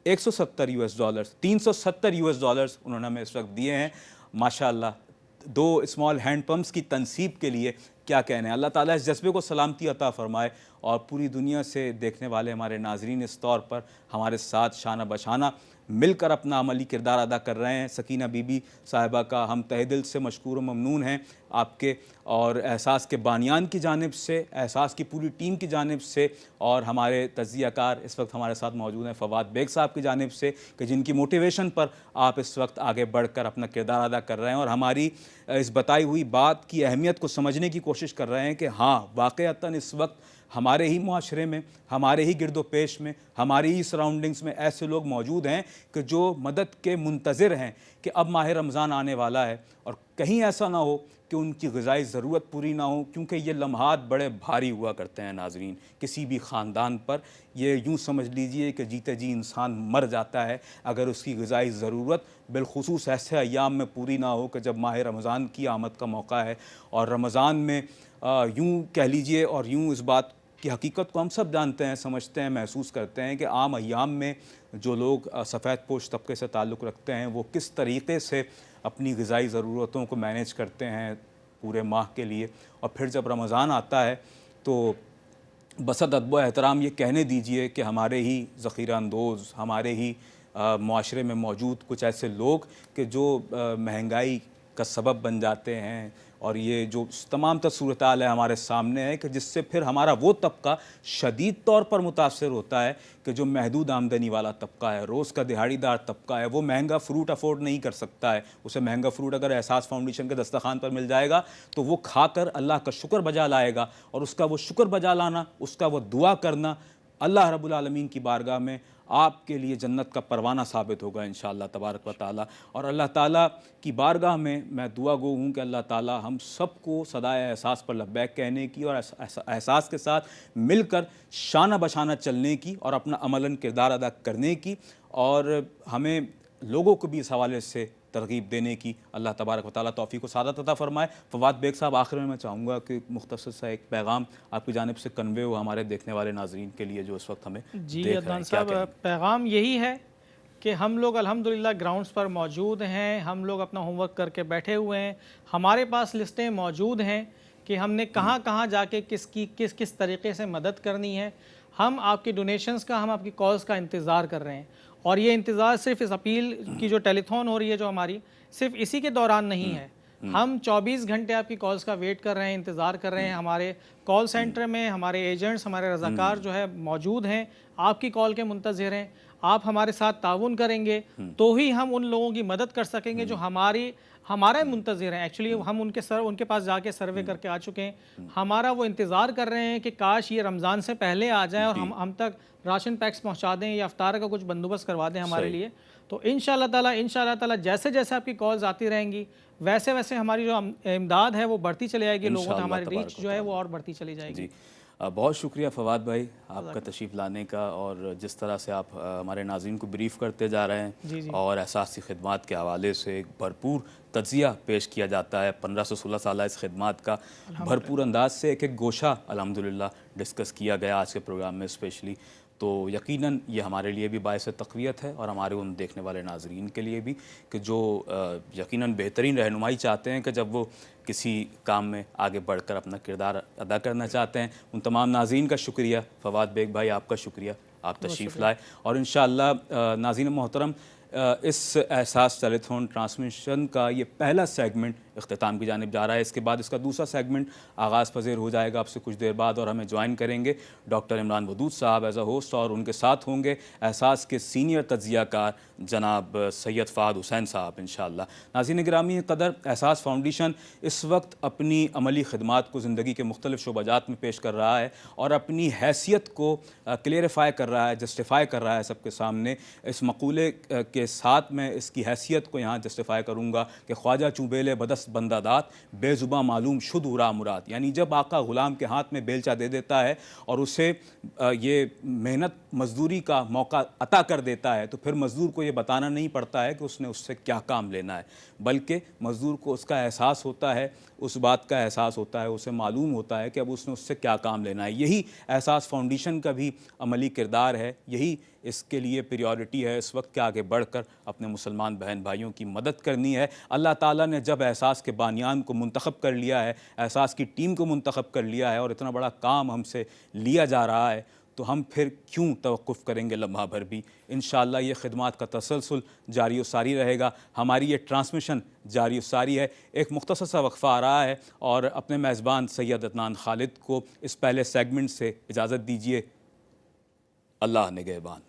$170 $370 उन्होंने हमें इस वक्त दिए हैं। माशाअल्लाह, 2 स्मॉल हैंड पम्प्स की तनसीब के लिए क्या कहना है। अल्लाह ताला इस जज्बे को सलामती अता फ़रमाए और पूरी दुनिया से देखने वाले हमारे नाजरीन इस तौर पर हमारे साथ शाना बशाना मिलकर अपना अमली किरदार अदा कर रहे हैं। सकीना बीबी साहिबा का हम तहे दिल से मशकूर व ममनून हैं आपके और एहसास के बानियान की जानिब से, एहसास की पूरी टीम की जानिब से, और हमारे तज़कियाकार इस वक्त हमारे साथ मौजूद हैं फ़वाद बेग साहब की जानिब से, कि जिनकी मोटिवेशन पर आप इस वक्त आगे बढ़कर अपना किरदार अदा कर रहे हैं और हमारी इस बताई हुई बात की अहमियत को समझने की कोशिश कर रहे हैं कि हाँ, वाक़अतन इस वक्त हमारे ही मुआशरे में, हमारे ही गिरदो पेश में, हमारी ही सराउंडिंग्स में ऐसे लोग मौजूद हैं कि जो मदद के मुंतज़िर हैं कि अब माह रमज़ान आने वाला है और कहीं ऐसा ना हो कि उनकी ग़िज़ाई ज़रूरत पूरी ना हो, क्योंकि ये लम्हात बड़े भारी हुआ करते हैं नाज़रीन किसी भी ख़ानदान पर। ये यूँ समझ लीजिए कि जीते जी इंसान मर जाता है अगर उसकी ग़िज़ाई ज़रूरत बिलख़ुसूस ऐसे अय्याम में पूरी ना हो कि जब माह रमज़ान की आमद का मौका है। और रमज़ान में यूँ कह लीजिए, और यूँ इस बात की हकीकत को हम सब जानते हैं, समझते हैं, महसूस करते हैं कि आम अय्याम में जो लोग सफ़ेद पोश तबके से ताल्लुक़ रखते हैं वो किस तरीक़े से अपनी ग़िज़ाई ज़रूरतों को मैनेज करते हैं पूरे माह के लिए। और फिर जब रमज़ान आता है तो बसद अदब व एहतराम ये कहने दीजिए कि हमारे ही ज़ख़ीरा अंदोज़, हमारे ही मुआशरे में मौजूद कुछ ऐसे लोग कि जो महंगाई का सबब बन जाते हैं। और ये जो तमाम सूरत-हाल है हमारे सामने है कि जिससे फिर हमारा वो तबका शदीद तौर पर मुतासर होता है कि जो महदूद आमदनी वाला तबका है, रोज़ का दिहाड़ीदार तबका है, वो महंगा फ़्रूट अफोर्ड नहीं कर सकता है। उसे महंगा फ़्रूट अगर एहसास फाउंडेशन के दस्तरखान पर मिल जाएगा तो वो खाकर अल्लाह का शुक्र बजा लाएगा, और उसका वो शुक्र बजा लाना, उसका वो दुआ करना अल्लाह रब्बुल आलमीन की बारगाह में आपके लिए जन्नत का परवाना साबित होगा इंशाअल्लाह तबारक व तआला। और अल्लाह ताला की बारगाह में मैं दुआ गो हूँ कि अल्लाह ताला हम सबको सदाए एहसास पर लब्बैक कहने की और एहसास के साथ मिलकर शाना बशाना चलने की और अपना अमलन किरदार अदा करने की, और हमें लोगों को भी इस हवाले से तरगीब देने की अल्लाह तबारक व तआला तौफीक व सआदत अता फ़रमाए। फ़वाद बेग साहब, आखिर में मैं चाहूँगा कि मुख्तसर सा एक पैगाम आपकी जानिब से कन्वे हो हमारे देखने वाले नाज़रीन के लिए जो इस वक्त हमें जी देख रहे अदनान हैं। क्या साहब, पैगाम यही है कि हम लोग अल्हम्दुलिल्लाह ग्राउंड्स पर मौजूद हैं, हम लोग अपना होमवर्क करके बैठे हुए हैं, हमारे पास लिस्टें मौजूद हैं कि हमने कहाँ कहाँ जाके किस किस तरीके से मदद करनी है। हम आपकी डोनेशंस का, हम आपकी कॉल्स का इंतज़ार कर रहे हैं, और ये इंतज़ार सिर्फ इस अपील की जो टेलीथॉन हो रही है जो हमारी, सिर्फ इसी के दौरान नहीं है। हम 24 घंटे आपकी कॉल्स का वेट कर रहे हैं, इंतज़ार कर रहे हैं। हमारे कॉल सेंटर में हमारे एजेंट्स, हमारे रज़ाकार जो है मौजूद हैं, आपकी कॉल के मुंतज़िर हैं। आप हमारे साथ ताउन करेंगे तो ही हम उन लोगों की मदद कर सकेंगे जो हमारे मुंतज़िर हैं। एक्चुअली हम उनके पास जाके सर्वे करके आ चुके हैं। हमारा वो इंतज़ार कर रहे हैं कि काश ये रमज़ान से पहले आ जाएं और हम तक राशन पैक्स पहुंचा दें या इफ्तार का कुछ बंदोबस्त करवा दें हमारे लिए। तो इंशाअल्लाह ताला जैसे जैसे आपकी कॉल्स आती रहेंगी वैसे वैसे हमारी जो इमदाद है वो बढ़ती चली जाएगी, लोगों तक हमारी रीच जो है वो और बढ़ती चली जाएगी। बहुत शुक्रिया फ़वाद भाई आपका तशरीफ़ लाने का, और जिस तरह से आप हमारे नाज़रीन को ब्रीफ़ करते जा रहे हैं और एहसासी ख़िदमात के हवाले से एक भरपूर तज्ज़िया पेश किया जाता है 15 से 16 साल इस खिदमात का भरपूर अंदाज से एक गोशा अल्हम्दुलिल्लाह डिस्कस किया गया आज के प्रोग्राम में स्पेशली। तो यकीनन ये हमारे लिए भी बायस तक़वियत है और हमारे उन देखने वाले नाज़रीन के लिए भी कि जो यकीनन बेहतरीन रहनुमाई चाहते हैं कि जब वो किसी काम में आगे बढ़कर अपना किरदार अदा करना चाहते हैं। उन तमाम नाज़रीन का शुक्रिया। फ़वाद बेग भाई आपका शुक्रिया, आप तशरीफ़ लाए, और इंशाअल्लाह नाज़रीन मोहतरम इस एहसास टेलीथॉन ट्रांसमिशन का ये पहला सेगमेंट इख्तिताम की जानिब जा रहा है। इसके बाद इसका दूसरा सेगमेंट आगाज़ पज़ीर हो जाएगा आपसे कुछ देर बाद, और हमें ज्वाइन करेंगे डॉक्टर इमरान वदूद साहब एज़ अ होस्ट, और उनके साथ होंगे एहसास के सीनियर तज्ज़ियाकार जनाब सैयद फ़ाद हुसैन साहब इंशाअल्लाह। नाज़रीन गिरामी क़दर, एहसास फाउंडेशन इस वक्त अपनी अमली खिदमात को ज़िंदगी के मुख्तलिफ़ शोबाजात में पेश कर रहा है और अपनी हैसियत को क्लियरिफाई कर रहा है, जस्टिफ़ाई कर रहा है सबके सामने। इस मक़ूले के साथ मैं इसकी हैसियत को यहाँ जस्टिफ़ाई करूँगा कि ख्वाजा चूबेले बदस बंदादात बेजुबां मालूम शुद उरा मुराद, यानी जब आका ग़ुलाम के हाथ में बेलचा दे देता है और उसे ये मेहनत मज़दूरी का मौका अता कर देता है तो फिर मज़दूर को ये बताना नहीं पड़ता है कि उसने उससे क्या काम लेना है, बल्कि मज़दूर को उसका एहसास होता है, उस बात का एहसास होता है, उसे मालूम होता है कि अब उसने उससे क्या काम लेना है। यही एहसास फाउंडेशन का भी अमली किरदार है, यही इसके लिए प्रायोरिटी है इस वक्त के आगे बढ़कर अपने मुसलमान बहन भाइयों की मदद करनी है। अल्लाह ताला ने जब एहसास के बानियान को मुंतखब कर लिया है, एहसास की टीम को मुंतखब कर लिया है और इतना बड़ा काम हमसे लिया जा रहा है, तो हम फिर क्यों तवक्कुफ़ करेंगे लम्हा भर भी। इंशाअल्लाह ये खिदमात का तसलसल जारी व सारी रहेगा, हमारी ये ट्रांसमिशन जारी व सारी है। एक मुख्तसर सा वक्फ़ा आ रहा है और अपने मेज़बान सैयद अदनान खालिद को इस पहले सेगमेंट से इजाज़त दीजिए। अल्लाह निगहबान।